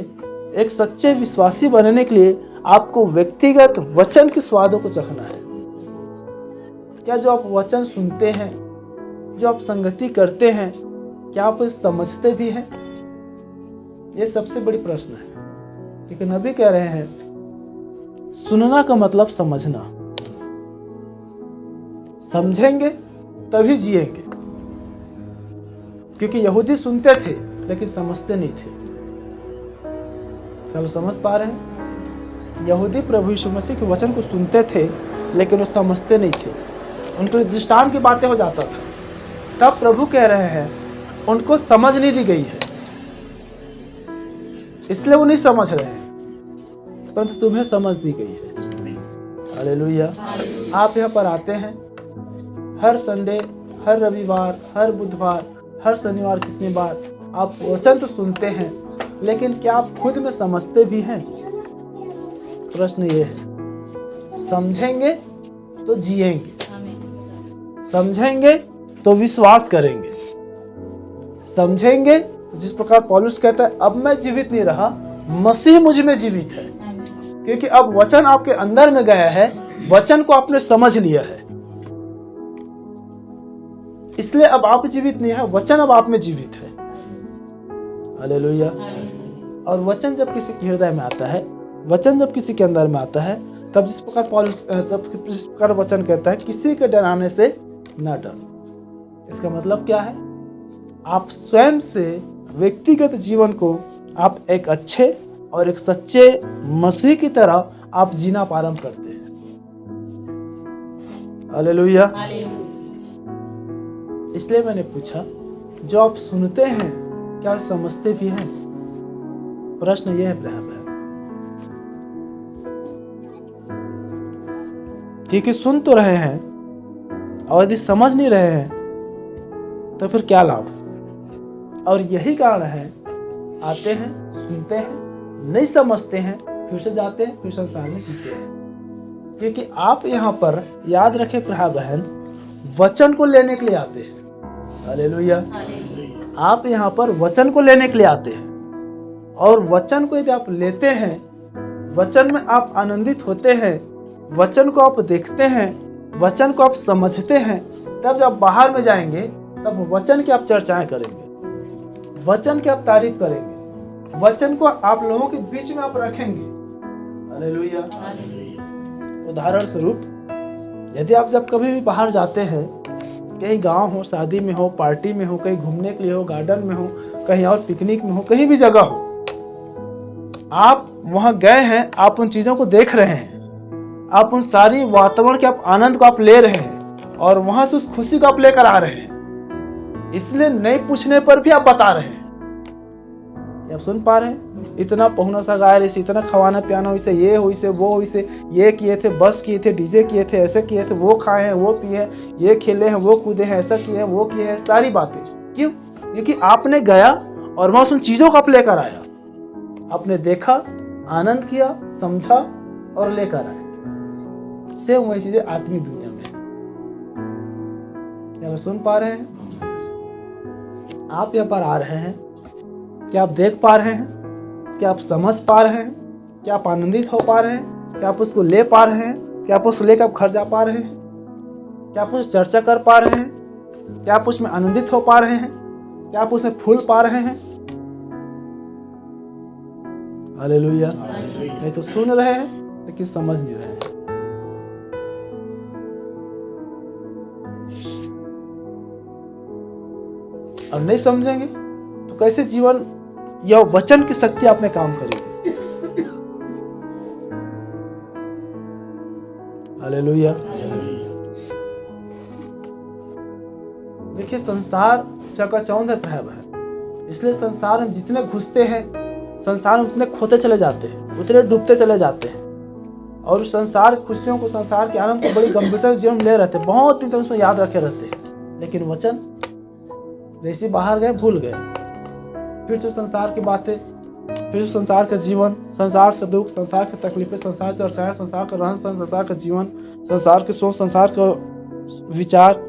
एक सच्चे विश्वासी बनने के लिए आपको व्यक्तिगत वचन के स्वादों को चखना है। क्या जो आप वचन सुनते हैं, जो आप संगति करते हैं, क्या आप समझते भी हैं? ये सबसे बड़ी प्रश्न है, क्योंकि नबी कह रहे हैं सुनना का मतलब समझना। समझेंगे तभी जिएंगे। क्योंकि यहूदी सुनते थे लेकिन समझते नहीं थे। सब समझ पा रहे हैं? यहूदी प्रभु यीशु मसीह के वचन को सुनते थे लेकिन वो समझते नहीं थे। उनके लिए दृष्टांत की बातें हो जाता था। तब प्रभु कह रहे हैं उनको समझ नहीं दी गई है, इसलिए वो नहीं समझ रहे हैं, परंतु तुम्हें समझ दी गई है। हालेलुया। आप यहाँ पर आते हैं हर संडे, हर रविवार, हर बुधवार, हर शनिवार, कितनी बार आप वचन तो सुनते हैं, लेकिन क्या आप खुद में समझते भी हैं? प्रश्न ये है। समझेंगे तो जिएंगे, समझेंगे तो विश्वास करेंगे, समझेंगे जिस प्रकार पौलुस कहता है अब मैं जीवित नहीं रहा, मसीह मुझ में जीवित है। क्योंकि अब वचन आपके अंदर में गया है, वचन को आपने समझ लिया है, इसलिए अब आप जीवित नहीं है, वचन अब आप में जीवित है। हालेलुया। और वचन जब किसी के हृदय में आता है, वचन जब किसी के अंदर में आता है, तब जिस प्रकार पौलुस जिस प्रकार वचन कहता है किसी के डराने से न डर। इसका मतलब क्या है? आप स्वयं से व्यक्तिगत जीवन को आप एक अच्छे और एक सच्चे मसीह की तरह आप जीना प्रारंभ करते हैं। हालेलुया। इसलिए मैंने पूछा, जो आप सुनते हैं क्या समझते भी हैं? प्रश्न यह है प्रभु, क्योंकि सुन तो रहे हैं और यदि समझ नहीं रहे हैं तो फिर क्या लाभ? और यही कारण है, आते हैं, सुनते हैं, नहीं समझते हैं, फिर से जाते हैं, फिर संसार में जीते हैं। क्योंकि आप यहाँ पर याद रखें प्रिय बहन, वचन को लेने के लिए आते हैं। हालेलुया। आप यहाँ पर वचन को लेने के लिए आते हैं, और वचन को यदि आप लेते हैं, वचन में आप आनंदित होते हैं, वचन को आप देखते हैं, वचन को आप समझते हैं, तब जब बाहर में जाएंगे तब वचन की आप चर्चाएं करेंगे, वचन की आप तारीफ करेंगे, वचन को आप लोगों के बीच में आप रखेंगे। हालेलुया। उदाहरण स्वरूप, यदि आप जब कभी भी बाहर जाते हैं, कहीं गांव हो, शादी में हो, पार्टी में हो, कहीं घूमने के लिए हो, गार्डन में हो, कहीं और पिकनिक में हो, कहीं भी जगह हो, आप वहां गए हैं, आप उन चीजों को देख रहे हैं, आप उन सारी वातावरण के आप आनंद को आप ले रहे हैं और वहां से उस खुशी को आप लेकर आ रहे हैं। इसलिए नहीं पूछने पर भी आप बता रहे हैं। आप सुन पा रहे हैं? इतना पहुना सा गाय रही, इतना खवाना पियाना, इसे ये हो, इसे वो हो, इसे ये किए थे, बस किए थे, डीजे किए थे, ऐसे किए थे, वो खाए हैं, वो पिए हैं, ये खेले हैं, वो कूदे हैं, ऐसा किए हैं, वो किए हैं, सारी बातें। क्यों? क्योंकि आपने गया और वहां उन चीजों को आप लेकर आया, आपने देखा, आनंद किया, समझा और लेकर आया। सेम वही चीजें आत्मिक दुनिया में। सुन पा रहे हैं? आप यहाँ पर आ रहे हैं? क्या आप देख पा रहे हैं? क्या आप समझ पा रहे हैं? क्या आप आनंदित हो पा रहे हैं? क्या आप उसको ले पा रहे हैं? क्या आप उसको लेकर घर जा पा रहे हैं? क्या आप उससे चर्चा कर पा रहे हैं? क्या आप उसमें आनंदित हो पा रहे हैं? क्या आप उसमें फूल पा रहे हैं? हालेलुया। नहीं तो सुन रहे हैं लेकिन समझ नहीं रहे हैं। और नहीं समझेंगे तो कैसे जीवन या वचन की शक्ति आप में काम करेगी? हालेलुया। देखिए, संसार चकाचौंध है, प्रभु है, इसलिए संसार में जितने घुसते हैं, संसार में उतने खोते चले जाते हैं, उतने डूबते चले जाते हैं, और उस संसार की खुशियों को, संसार के आनंद को बड़ी गंभीरता से जीवन में ले रहते हैं, बहुत दिन तक उसमें याद रखे रहते हैं। लेकिन वचन जैसे बाहर गए भूल गए, फिर से संसार की बातें, फिर से संसार का जीवन, संसार का दुख, संसार की तकलीफें, संसार की चर्चाएं, संसार का रहन सहन, संसार का जीवन, संसार की सोच, संसार का विचार,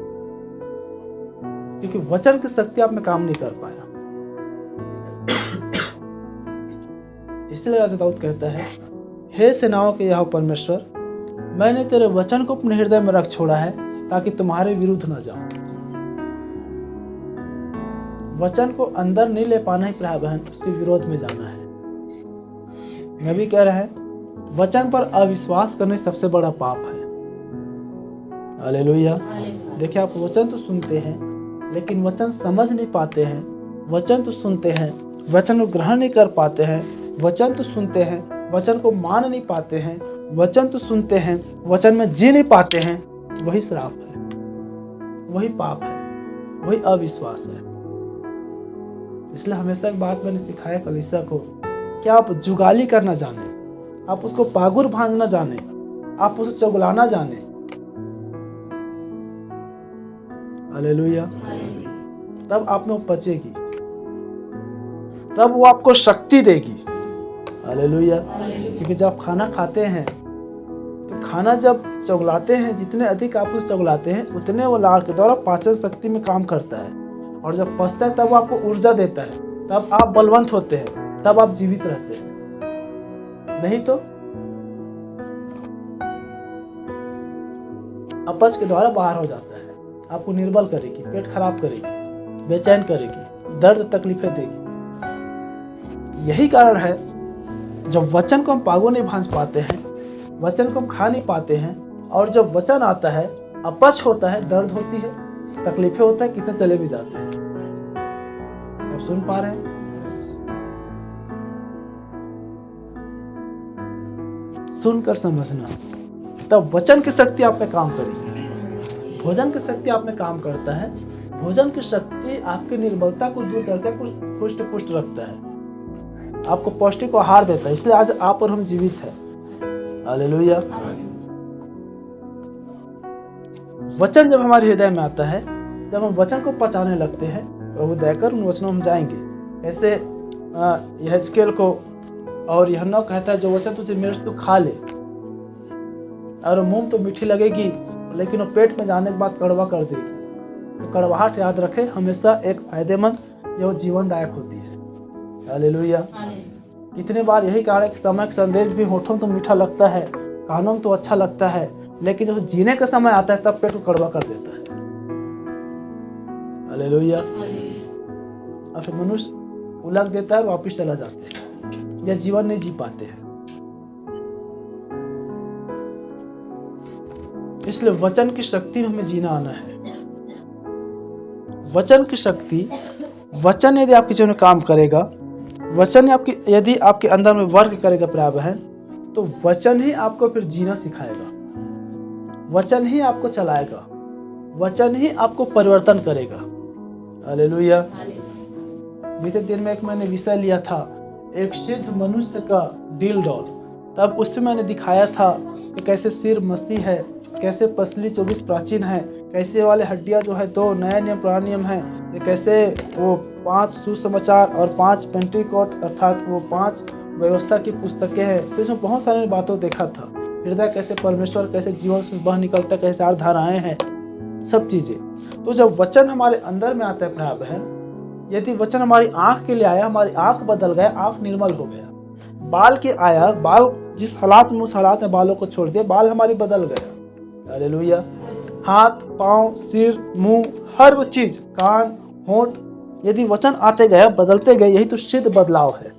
क्योंकि वचन की शक्ति आप में काम नहीं कर पाया। इसलिए राजा दाऊद कहता है, हे सेनाओं के यहोवा परमेश्वर, मैंने तेरे वचन को अपने हृदय में रख छोड़ा है ताकि तुम्हारे विरुद्ध न जाऊं। वचन को अंदर नहीं ले पाना ही प्राय बहन, उसके विरोध में जाना है। नबी कह रहे हैं, वचन पर अविश्वास करने सबसे बड़ा पाप है। हालेलुया। देखिए, आप वचन तो सुनते हैं लेकिन वचन समझ नहीं पाते हैं। वचन तो सुनते हैं, वचन को ग्रहण नहीं कर पाते हैं। वचन तो सुनते हैं, वचन को मान नहीं पाते हैं। वचन तो सुनते हैं, वचन में जी नहीं पाते हैं। वही श्राप है, वही पाप है, वही अविश्वास है। इसलिए हमेशा एक बात मैंने सिखाया कलीसिया को, कि आप जुगाली करना जाने, आप उसको पागुर भांजना जाने, आप उसे चुगलाना जाने। हालेलुया। तब आप में वो पचेगी, तब वो आपको शक्ति देगी। हालेलुया। क्योंकि जब आप खाना खाते हैं तो खाना जब चुगलाते हैं, जितने अधिक आप उसे चुगलाते हैं उतने वो लार के द्वारा पाचन शक्ति में काम करता है, और जब पचता है तब वो आपको ऊर्जा देता है, तब आप बलवंत होते हैं, तब आप जीवित रहते हैं। नहीं तो अपच के द्वारा बाहर हो जाता है, आपको निर्बल करेगी, पेट खराब करेगी, बेचैन करेगी, दर्द तकलीफें देगी। यही कारण है जब वचन को हम पागो नहीं भांज पाते हैं, वचन को हम खा नहीं पाते हैं, और जब वचन आता है अपच होता है, दर्द होती है, तकलीफें होता है, कितने चले भी जाते हैं। आप सुन पा रहे हैं? सुनकर समझना, तब वचन की शक्ति आप में काम करेगी। भोजन की शक्ति आप में काम करता है। भोजन की शक्ति आपकी निर्बलता को दूर करके पुष्ट पुष्ट रखता है, आपको पौष्टिक आहार देता है। इसलिए आज आप और हम जीवित हैं। हालेलुया। वचन जब हमारे हृदय में आता है, जब हम वचन को पचाने लगते हैं, प्रभु दयाकर उन वचनों में जाएंगे। ऐसे यहेजकेल को और यूहन्ना कहता है, जो वचन तुझे मेरे से तू खा ले, और मुंह तो मीठी लगेगी लेकिन वो पेट में जाने के बाद कड़वा कर देगी। तो कड़वाहट याद रखे, हमेशा एक फायदेमंद या जीवनदायक होती है। हालेलुया। कितने बार यही कहा है कि समय का संदेश भी होठों तो मीठा लगता है, कानों में तो अच्छा लगता है, लेकिन जब जीने का समय आता है तब पेट को कड़वा कर देता है। हालेलुया। और फिर मनुष्य उलग देता है, वापिस चला जाता है, या जीवन नहीं जी पाते हैं। इसलिए वचन की शक्ति में हमें जीना आना है। वचन की शक्ति, वचन यदि आपके जीवन में काम करेगा, वचन यदि आपके अंदर में वर्क करेगा प्रिय बहन, तो वचन ही आपको फिर जीना सिखाएगा, वचन ही आपको चलाएगा, वचन ही आपको परिवर्तन करेगा। हालेलुया। बीते दिन में एक मैंने विषय लिया था, एक सिद्ध मनुष्य का डील डॉल। तब उसमें मैंने दिखाया था कि कैसे सिर मसीह है, कैसे पसली 24 प्राचीन है, कैसे वाले हड्डियां जो है 2 नया नियम पुराना नियम है, ये कैसे वो 5 सुसमाचार और 5 पेंटिकोट अर्थात वो 5 व्यवस्था की पुस्तकें हैं। तो इसमें बहुत सारी बातों देखा था। हृदय कैसे परमेश्वर, कैसे जीवन से बह निकलता, कैसे 8 धाराएं हैं, सब चीज़ें। तो जब वचन हमारे अंदर में आता है भाई बहन, यदि वचन हमारी आंख के लिए आया, हमारी आंख बदल गया, आंख निर्मल हो गया। बाल के आया, बाल जिस हालात में, उस हालात में बालों को छोड़ दिया, बाल हमारी बदल गया। हालेलुया। हाथ, पांव, सिर, मुंह, हर वो चीज, कान, होंठ, यदि वचन आते गए, बदलते गए, यही तो सिद्ध बदलाव है।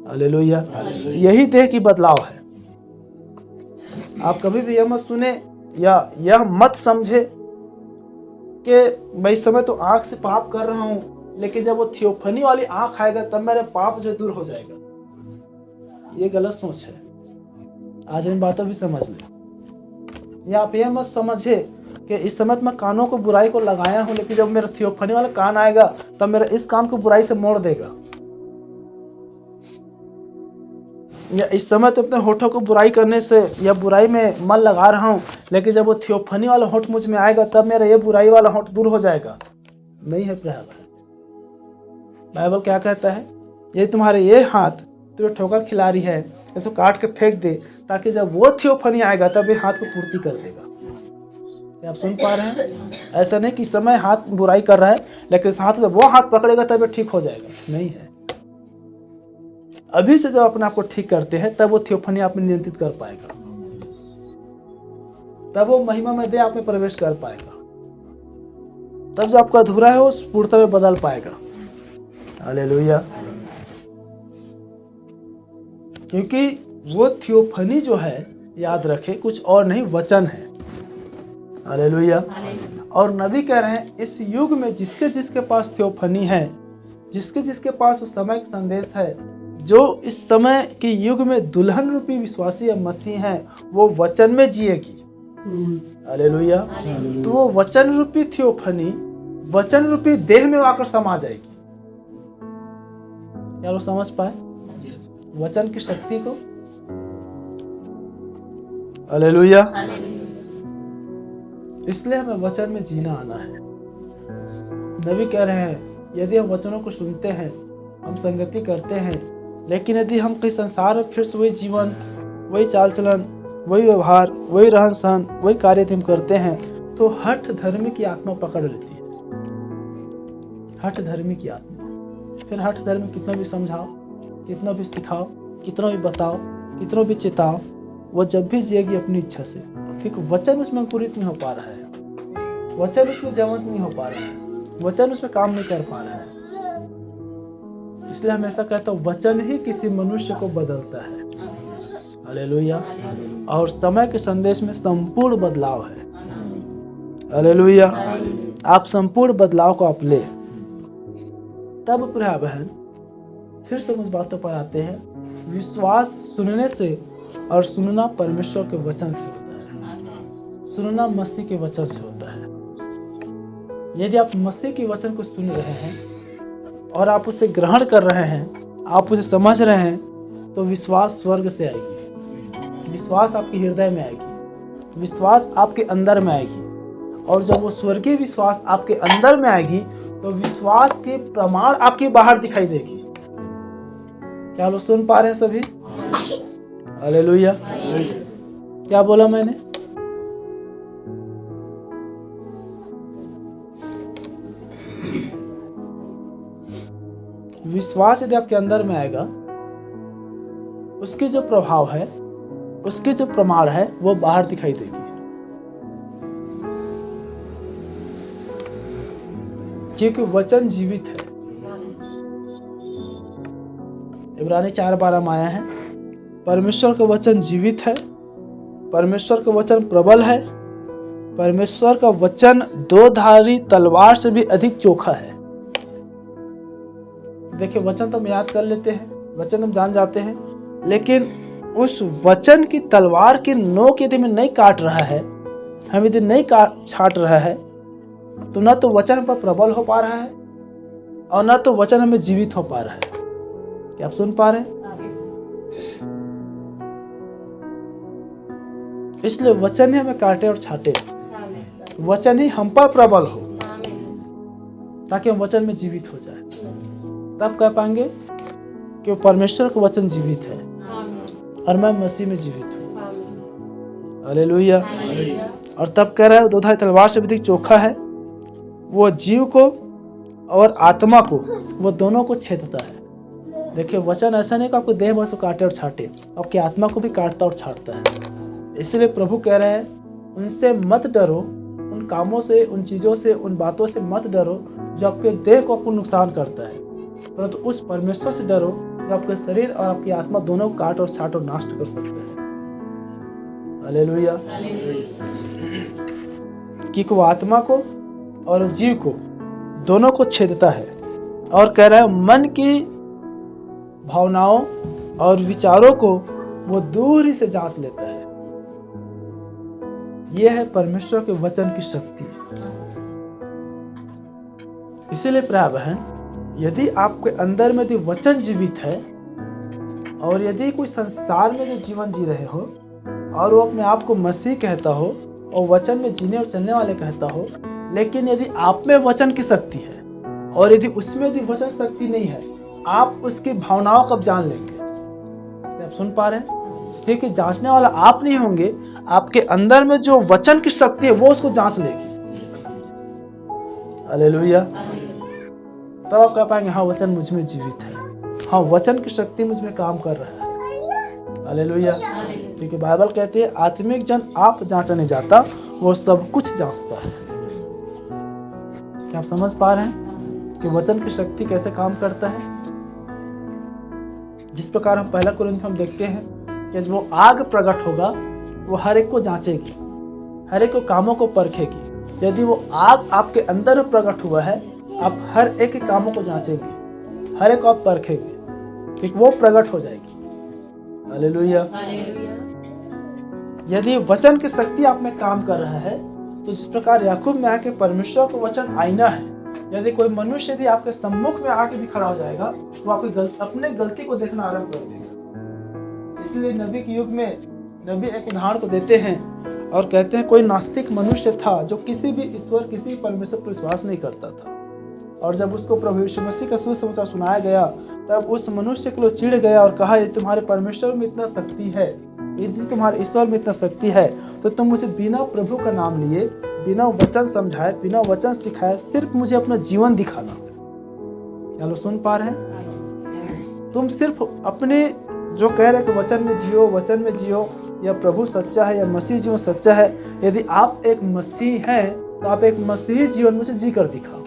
हालेलुया। यही देह की बदलाव है। आप कभी भी यह मत सुने या यह मत समझे कि मैं इस समय तो आंख से पाप कर रहा हूं, लेकिन जब वो थियोफनी वाली आंख आएगा तब मेरे पाप जो दूर हो जाएगा। ये गलत सोच है। आज इन बातों भी समझ ले। या आप यह मत समझे कि इस समय मैं कानों को बुराई को लगाया हूं, लेकिन जब मेरा थियोफनी वाला कान आएगा तब मेरा इस कान को बुराई से मोड़ देगा। या इस समय तो अपने होठों को बुराई करने से या बुराई में मन लगा रहा हूं, लेकिन जब वो थियोफनी वाला होठ मुझ में आएगा तब मेरा ये बुराई वाला होठ दूर हो जाएगा। नहीं है प्रभु। बाइबल क्या कहता है? ये तुम्हारे ये हाथ तुम्हें ठोकर खिला रही है, इसको काट के फेंक दे, ताकि जब वो थियोफनी आएगा तब ये हाथ को पूर्ति कर देगा। क्या आप सुन पा रहे हैं? ऐसा नहीं कि समय हाथ बुराई कर रहा है, लेकिन इस हाथ से वो हाथ पकड़ेगा तब ये ठीक हो जाएगा। नहीं है। अभी से जब अपने आप को ठीक करते हैं तब वो थियोफनी आप में नियंत्रित कर पाएगा, तब वो महिमा में दे आप में प्रवेश कर पाएगा, तब जो आपका अधूरा है वो पूर्णता में बदल पाएगा। हालेलुया। क्योंकि वो थियोफनी जो है, याद रखे, कुछ और नहीं, वचन है। हालेलुया। और नबी कह रहे हैं इस युग में जिसके जिसके पास थियोफनी है, जिसके जिसके पास वो समय का संदेश है, जो इस समय के युग में दुल्हन रूपी विश्वासी या मसीह है, वो वचन में जिएगी। हालेलुया। तो वो वचन रूपी थियोफनी वचन रूपी देह में आकर समा जाएगी। क्या लोग समझ पाए वचन की शक्ति को? हालेलुया। इसलिए हमें वचन में जीना आना है। नबी कह रहे हैं यदि हम वचनों को सुनते हैं, हम संगति करते हैं, लेकिन यदि हम कहीं संसार में फिर से वही जीवन, वही चाल चलन, वही व्यवहार, वही रहन सहन, वही कार्य हम करते हैं, तो हठ धर्मी की आत्मा पकड़ लेती है। हठ धर्मी की आत्मा। फिर हठ धर्मी कितना भी समझाओ, कितना भी सिखाओ, कितना भी बताओ, कितना भी चेताओ, वो जब भी जिएगी अपनी इच्छा से, क्योंकि वचन उसमें अंकुरित नहीं हो पा रहा है, वचन उसमें जीवंत नहीं हो पा रहा है, वचन उसमें काम नहीं कर पा रहा है। इसलिए हमेशा कहता हूँ वचन ही किसी मनुष्य को बदलता है। हालेलुया। और समय के संदेश में संपूर्ण बदलाव है। हालेलुया। आप संपूर्ण बदलाव को आप ले। तब प्रिय बहन फिर से उस बातों पर आते हैं, विश्वास सुनने से, और सुनना परमेश्वर के वचन से होता है, सुनना मसीह के वचन से होता है। यदि आप मसीह के वचन को सुन रहे हैं और आप उसे ग्रहण कर रहे हैं, आप उसे समझ रहे हैं, तो विश्वास स्वर्ग से आएगी, विश्वास आपके हृदय में आएगी, विश्वास आपके अंदर में आएगी। और जब वो स्वर्गीय विश्वास आपके अंदर में आएगी तो विश्वास के प्रमाण आपके बाहर दिखाई देगी। क्या लोग सुन पा रहे हैं सभी? हालेलुया। क्या बोला मैंने? विश्वास यदि आपके अंदर में आएगा, उसके जो प्रभाव है, उसके जो प्रमाण है, वो बाहर दिखाई देगी। क्योंकि वचन जीवित है। इब्रानी 4:12 में आया है, परमेश्वर का वचन जीवित है, परमेश्वर का वचन प्रबल है, परमेश्वर का वचन दो धारी तलवार से भी अधिक चोखा है। देखिए, वचन तो हम याद कर लेते हैं, वचन हम जान जाते हैं, लेकिन उस वचन की तलवार की नोक यदि हमें नहीं काट रहा है, हम यदि नहीं छाट रहा है, तो न तो वचन हम पर प्रबल हो पा रहा है और न तो वचन हमें जीवित हो पा रहा है। क्या आप सुन पा रहे हैं? इसलिए वचन ही हमें काटे और छाटे, वचन ही हम पर प्रबल हो, ताकि हम वचन में जीवित हो जाए। तब कह पाएंगे कि वो परमेश्वर का वचन जीवित है और मैं मसीह में जीवित हूँ। हालेलुया। और तब कह रहा है दो धारी तलवार से भी अधिक चोखा है, वो जीव को और आत्मा को, वो दोनों को छेदता है। देखिए वचन ऐसा नहीं कि आपको देह बस काटे और छाटे, आपकी आत्मा को भी काटता और छाटता है। इसलिए प्रभु कह रहे हैं उनसे मत डरो, उन कामों से, उन चीज़ों से, उन बातों से मत डरो जो आपके देह को आपको नुकसान करता है, परंतु उस परमेश्वर से डरो जो आपके शरीर और आपकी आत्मा दोनों को काट और छाट और नष्ट कर सकता है। हालेलुया। कि वो आत्मा को और जीव को दोनों को छेदता है और कह रहा है मन की भावनाओं और विचारों को वो दूर ही से जांच लेता है। यह है परमेश्वर के वचन की शक्ति। इसीलिए प्रिय बहन, यदि आपके अंदर में यदि वचन जीवित है और यदि कोई संसार में जो जीवन जी रहे हो और वो अपने आप को मसीह कहता हो और वचन में जीने और चलने वाले कहता हो, लेकिन यदि आप में वचन की शक्ति है और यदि उसमें यदि वचन शक्ति नहीं है, आप उसकी भावनाओं कब जान लेंगे? आप सुन पा रहे हैं? क्योंकि जांचने वाला आप नहीं होंगे, आपके अंदर में जो वचन की शक्ति है वो उसको जांच लेगी। हालेलुया। तब आप कह पाएंगे हाँ वचन मुझ में जीवित है, हाँ वचन की शक्ति मुझ में काम कर रहा है। हालेलुया। क्योंकि बाइबल कहती है आत्मिक जन आप जांचा नहीं जाता, वो सब कुछ जांचता है। क्या आप समझ पा रहे हैं कि वचन की शक्ति कैसे काम करता है? जिस प्रकार हम पहला कुरिन्थियों में देखते हैं कि जब वो आग प्रकट होगा वो हर एक को जांचेगी, हर एक को कामों को परखेगी। यदि वो आग आपके अंदर में प्रकट हुआ है, आप हर एक के कामों को जांचेंगे, हर एक को आप परखेंगे, क्योंकि वो प्रकट हो जाएगी। हालेलुया। यदि वचन की शक्ति आप में काम कर रहा है, तो जिस प्रकार याकूब में आके परमेश्वर का वचन आईना है, यदि कोई मनुष्य यदि आपके सम्मुख में आके भी खड़ा हो जाएगा तो आपकी अपने गलती को देखना आरंभ कर देगा। इसलिए नबी के युग में नबी एक उदाहरण को देते हैं और कहते हैं कोई नास्तिक मनुष्य था जो किसी भी ईश्वर, किसी भी परमेश्वर पर विश्वास नहीं करता था, और जब उसको प्रभु यीशु मसीह का सुसमाचार सुनाया गया तब उस मनुष्य के लिए चिढ़ गया और कहा यदि तुम्हारे परमेश्वर में इतना शक्ति है, यदि तुम्हारे ईश्वर में इतना शक्ति है, तो तुम मुझे बिना प्रभु का नाम लिए, बिना वचन समझाए, बिना वचन सिखाए, सिर्फ मुझे अपना जीवन दिखाना। क्या लोग सुन पा रहे हैं? तुम सिर्फ अपने जो कह रहे कि वचन में जियो, वचन में जियो, या प्रभु सच्चा है या मसीह जीवन सच्चा है, यदि आप एक मसीह हैं तो आप एक मसीही जीवन मुझे जी कर दिखाओ,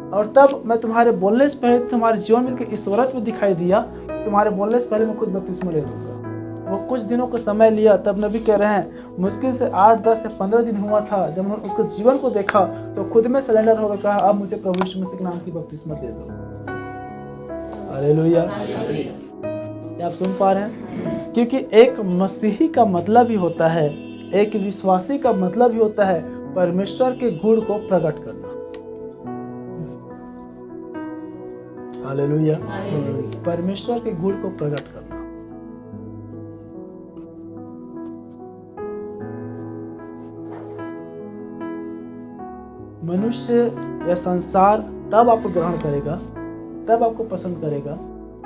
और तब मैं तुम्हारे बोलने से पहले तुम्हारे जीवन में ईश्वरत्व दिखाई दिया, तुम्हारे बोलने से पहले मैं खुद बपतिस्मा ले लूंगा। वो कुछ दिनों का समय लिया, तब नबी कह रहे हैं मुश्किल से 8, 10 या 15 दिन हुआ था, जब उन्होंने उसके जीवन को देखा तो खुद में सरेंडर होकर कहा अब मुझे प्रभु यीशु मसीह के नाम की बपतिस्मा दे दो। हालेलुया। आप सुन पा रहे हैं? क्योंकि एक मसीही का मतलब ही होता है, एक विश्वासी का मतलब ही होता है परमेश्वर के गुण को प्रकट करना। हालेलुया। परमेश्वर के गुण को प्रकट करना। मनुष्य या संसार तब आपको ग्रहण करेगा, तब आपको पसंद करेगा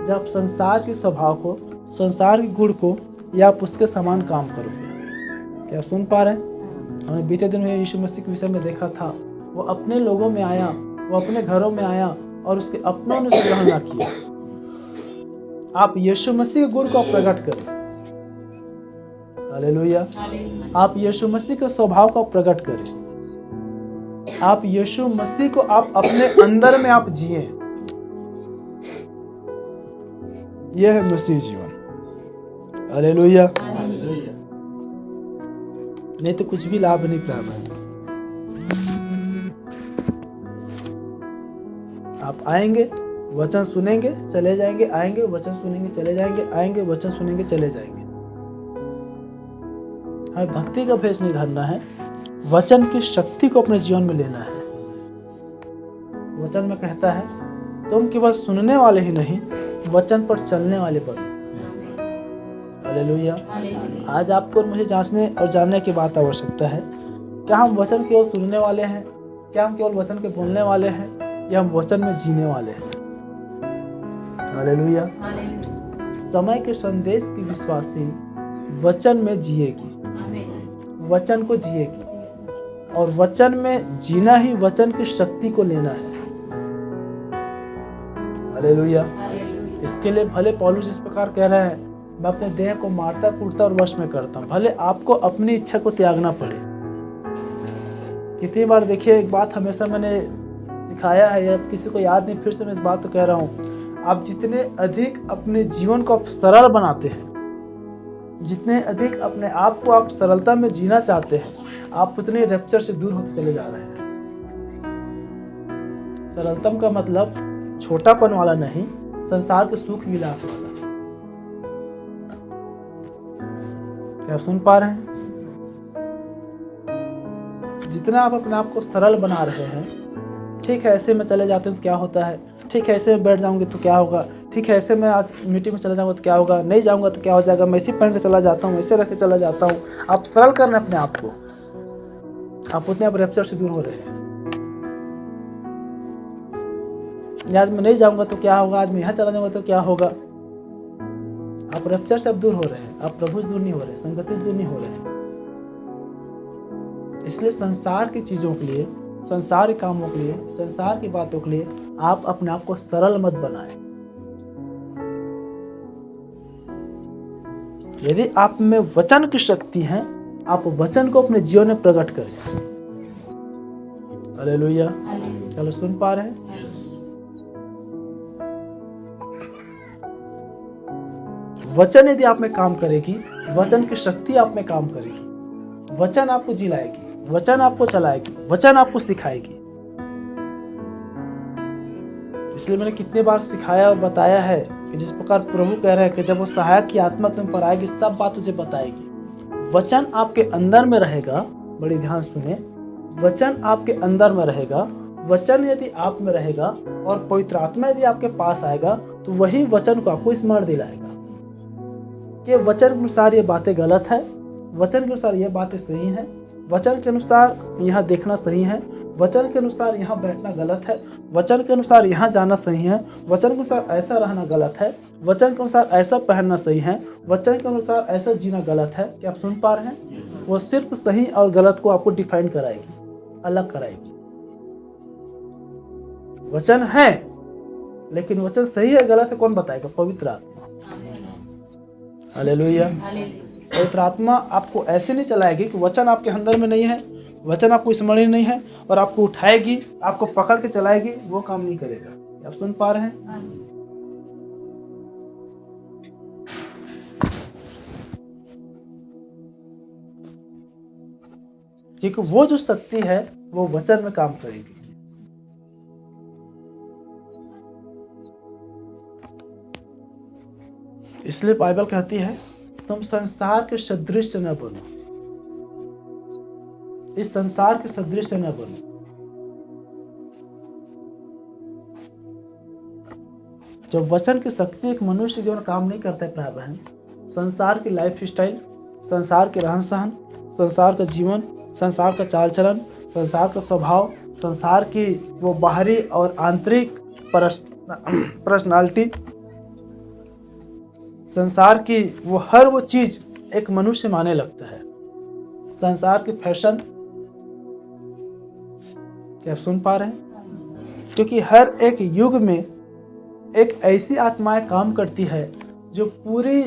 जब संसार के स्वभाव को, संसार के गुण को, या आप उसके समान काम करोगे। क्या आप सुन पा रहे हैं? हमने बीते दिन में यीशु मसीह के विषय में देखा था, वो अपने लोगों में आया, वो अपने घरों में आया और उसके अपनों ने उसे ग्रहण ना किया। आप यीशु मसीह के गुण को प्रकट करें। हालेलुया। आप यीशु मसीह के स्वभाव को प्रकट करें। आप यीशु मसीह को आप अपने अंदर में आप जिए। यह है मसीह जीवन। हालेलुया। नहीं तो कुछ भी लाभ नहीं प्राप्त है। आप आएंगे, वचन सुनेंगे, चले जाएंगे, आएंगे, वचन सुनेंगे, चले जाएंगे, आएंगे, वचन सुनेंगे, चले जाएंगे। हमें भक्ति का भेष नहीं धरना है, वचन की शक्ति को अपने जीवन में लेना है। वचन में कहता है तुम केवल सुनने वाले ही नहीं, वचन पर चलने वाले बनो। हालेलुया। आज आपको और मुझे जांचने और जानने की बात आवश्यकता है, क्या हम वचन केवल सुनने वाले हैं, क्या हम केवल वचन के बोलने वाले हैं, या हम वचन में जीने वाले हैं। हालेलुया। समय के संदेश की विश्वासी वचन में जिएगी, वचन को जिएगी। और वचन में जीना ही वचन की शक्ति को लेना है। हालेलुया। इसके लिए भले पौलुस इस प्रकार कह रहा है, मैं अपने देह को मारता कूटता और वश में करता हूँ, भले आपको अपनी इच्छा को त्यागना पड़े। कितनी बार देखिए, एक बात हमेशा मैंने सिखाया है, या किसी को याद नहीं, फिर से मैं इस बात को कह रहा हूँ, आप जितने अधिक अपने जीवन को आप सरल बनाते हैं, जितने अधिक अपने आप को आप सरलता में जीना चाहते हैं, आप उतने रैप्चर से दूर होते चले जा रहे हैं। सरलतम का मतलब छोटापन वाला नहीं, संसार के सुख विलास वाला। क्या सुन पा रहे हैं? जितना आप अपने आप को सरल बना रहे हैं, ठीक है ऐसे में चले जाते हैं तो क्या होता है, ठीक है ऐसे में बैठ जाऊंगे तो क्या होगा, ठीक है ऐसे में आज मीटिंग में चला जाऊंगा तो क्या होगा, नहीं जाऊंगा तो क्या हो जाएगा, मैं इसी पहन के चला जाता हूँ, ऐसे रख के चला जाता हूँ। आप सरल करना अपने आप को, आप उतने आप रैप्चर से दूर हो रहे हैं। आज मैं नहीं जाऊंगा तो क्या होगा, आज मैं यहाँ चला जाऊंगा तो क्या होगा। आप रैप्चर से अब दूर हो रहे हैं, आप प्रभु से दूर नहीं हो रहे, संगति से दूर नहीं हो रहे हैं। इसलिए संसार की चीजों के लिए, संसार के कामों के लिए, संसार की बातों के लिए आप अपने आप को सरल मत बनाएं। यदि आप में वचन की शक्ति है, आप वचन को अपने जीवन में प्रकट करें। हालेलुया। चलो सुन पा रहे हैं? वचन यदि आप में काम करेगी, वचन की शक्ति आप में काम करेगी, वचन आपको जिलाएगी, वचन आपको चलाएगी, वचन आपको सिखाएगी। इसलिए मैंने कितने बार सिखाया और बताया है कि जिस प्रकार प्रभु कह रहे हैं कि जब वो सहायक की आत्मा तुम पर आएगी, सब बात तुझे बताएगी। वचन आपके अंदर में रहेगा, बड़ी ध्यान सुने, वचन आपके अंदर में रहेगा। वचन यदि आप में रहेगा और पवित्र आत्मा यदि आपके पास आएगा, तो वही वचन को आपको स्मरण दिलाएगा कि वचन के अनुसार ये बातें गलत है, वचन के अनुसार ये बातें सही हैं, वचन के अनुसार यहाँ देखना सही है, वचन के अनुसार यहाँ बैठना गलत है, वचन के अनुसार यहाँ जाना सही है, वचन के अनुसार ऐसा रहना गलत है, वचन के अनुसार ऐसा पहनना सही है, वचन के अनुसार ऐसा जीना गलत है। क्या आप सुन पा रहे हैं? वो सिर्फ सही और गलत को आपको डिफाइन कराएगी, अलग कराएगी। वचन है, लेकिन वचन सही है गलत है कौन बताएगा? पवित्र आत्मा। हालेलुया। पवित्र आत्मा आपको ऐसे नहीं चलाएगी कि वचन आपके अंदर में नहीं है, वचन आपको स्मरण नहीं है और आपको उठाएगी, आपको पकड़ के चलाएगी, वो काम नहीं करेगा। आप सुन पा रहे हैं? क्योंकि वो जो शक्ति है वो वचन में काम करेगी। इसलिए बाइबल कहती है तुम संसार के सदृश न बनो, इस संसार के सदृश न बनो। जब वचन की शक्ति एक मनुष्य जीवन काम नहीं करता है प्राय बहन, संसार की लाइफ स्टाइल, संसार के रहन सहन, संसार का जीवन, संसार का चाल चलन, संसार का स्वभाव, संसार की वो बाहरी और आंतरिक पर्सनालिटी, संसार की वो हर वो चीज एक मनुष्य माने लगता है। संसार की फैशन। क्या आप सुन पा रहे हैं? क्योंकि हर एक युग में एक ऐसी आत्माएं काम करती है जो पूरी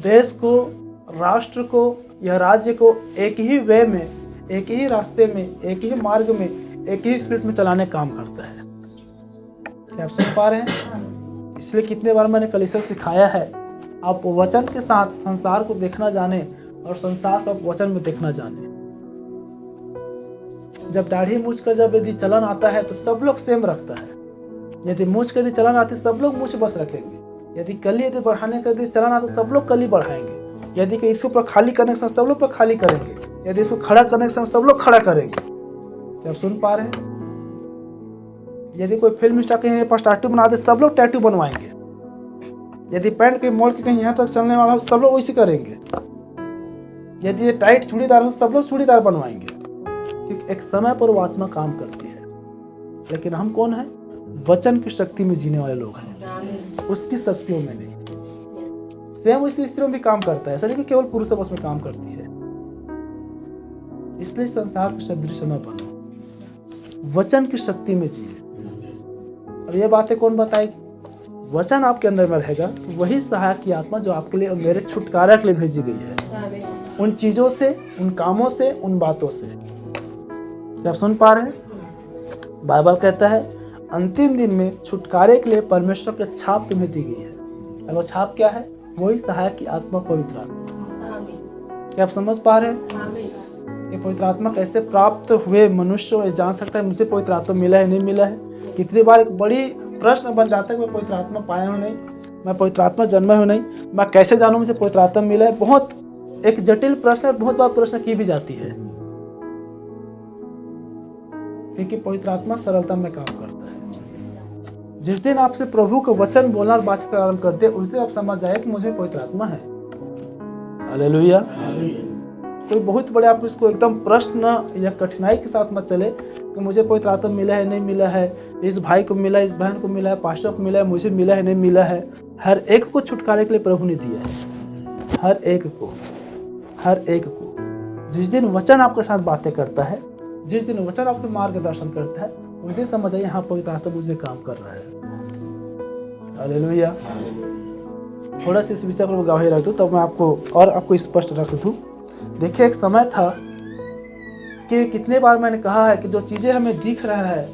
देश को, राष्ट्र को या राज्य को एक ही वे में, एक ही रास्ते में, एक ही मार्ग में, एक ही स्पिरिट में चलाने काम करता है। क्या आप सुन पा रहे हैं? इसलिए कितने बार मैंने कलीसिया सिखाया है, आप वचन के साथ संसार को देखना जाने और संसार को वचन में देखना जाने। जब दाढ़ी मूछ का जब यदि चलन आता है तो सब लोग सेम रखता है। यदि मूछ का यदि चलन आती सब लोग मूछ बस रखेंगे। यदि कली यदि बढ़ाने का यदि चलन आता सब लोग कली बढ़ाएंगे। यदि कि इसके ऊपर खाली करने के समय सब लोग पर खाली करेंगे। यदि इसको खड़ा करने के समय सब लोग खड़ा करेंगे। क्या आप सुन पा रहे हैं? यदि कोई फिल्म स्टार कहीं पास टैटू बना दे सब लोग टैटू बनवाएंगे। यदि पैंट के मोड़ के कहीं यहाँ तक चलने वाला हो सब लोग वैसे करेंगे। यदि ये टाइट चूड़ीदार हो सब लोग चूड़ीदार बनवाएंगे। क्योंकि एक समय पर वो आत्मा काम करती है। लेकिन हम कौन है? वचन की शक्ति में जीने वाले लोग हैं, उसकी शक्तियों में नहीं। स्वयं उसी स्त्रियों में भी काम करता है, ऐसा नहीं कि केवल पुरुषों बस में काम करती है। इसलिए संसार के सदृश न बनो, वचन की शक्ति में जिए। और ये बातें कौन बताएगी? वचन आपके अंदर में रहेगा तो वही सहायक की आत्मा जो आपके लिए और मेरे छुटकारा के लिए भेजी गई है, उन चीजों से, उन कामों से, उन बातों से। क्या आप सुन पा रहे हैं? बाइबल कहता है अंतिम दिन में छुटकारे के लिए परमेश्वर की छाप तुम्हें दी गई है। और वो छाप क्या है? वही सहायक की आत्मा, पवित्र आत्मा। क्या आप समझ पा रहे हैं कि पवित्र आत्मा कैसे प्राप्त हुए? मनुष्य जान सकता है मुझे पवित्र आत्मा मिला है नहीं मिला है। कितनी बार एक बड़ी प्रश्न बन जाता है कि मैं पवित्र आत्मा पाया हूँ नहीं, मैं पवित्र आत्मा जन्मा हूँ नहीं, मैं कैसे जानूं मुझे पवित्र आत्मा मिला है? बहुत एक जटिल प्रश्न है, बहुत बार प्रश्न की भी जाती है, क्योंकि पवित्र आत्मा सरलता में काम करता है। जिस दिन आपसे प्रभु का वचन बोलना और बातचीत आरंभ करते, उस दिन आप समझ जाए कि मुझे पवित्र आत्मा है। हालेलुया। कोई बहुत बड़े आप इसको एकदम प्रश्न या कठिनाई के साथ मत चले कि मुझे पवित्र आत्मा मिला है नहीं मिला है, इस भाई को मिला है, इस बहन को मिला है, पास्टर को मिला है, मुझे मिला है नहीं मिला है। हर एक को छुटकारे के लिए प्रभु ने दिया है, हर एक को, हर एक को। जिस दिन वचन आपके साथ बातें करता है, जिस दिन वचन आपको मार्गदर्शन करता है, उस दिन समझ आइए हाँ पवित्र आत्मा मुझ में काम कर रहा है। हालेलुया। थोड़ा सा इस विषय पर गवाही रख दूं तब मैं आपको स्पष्ट रख दूं। देखिए एक समय था कि कितने बार मैंने कहा है कि जो चीज़ें हमें दिख रहा है,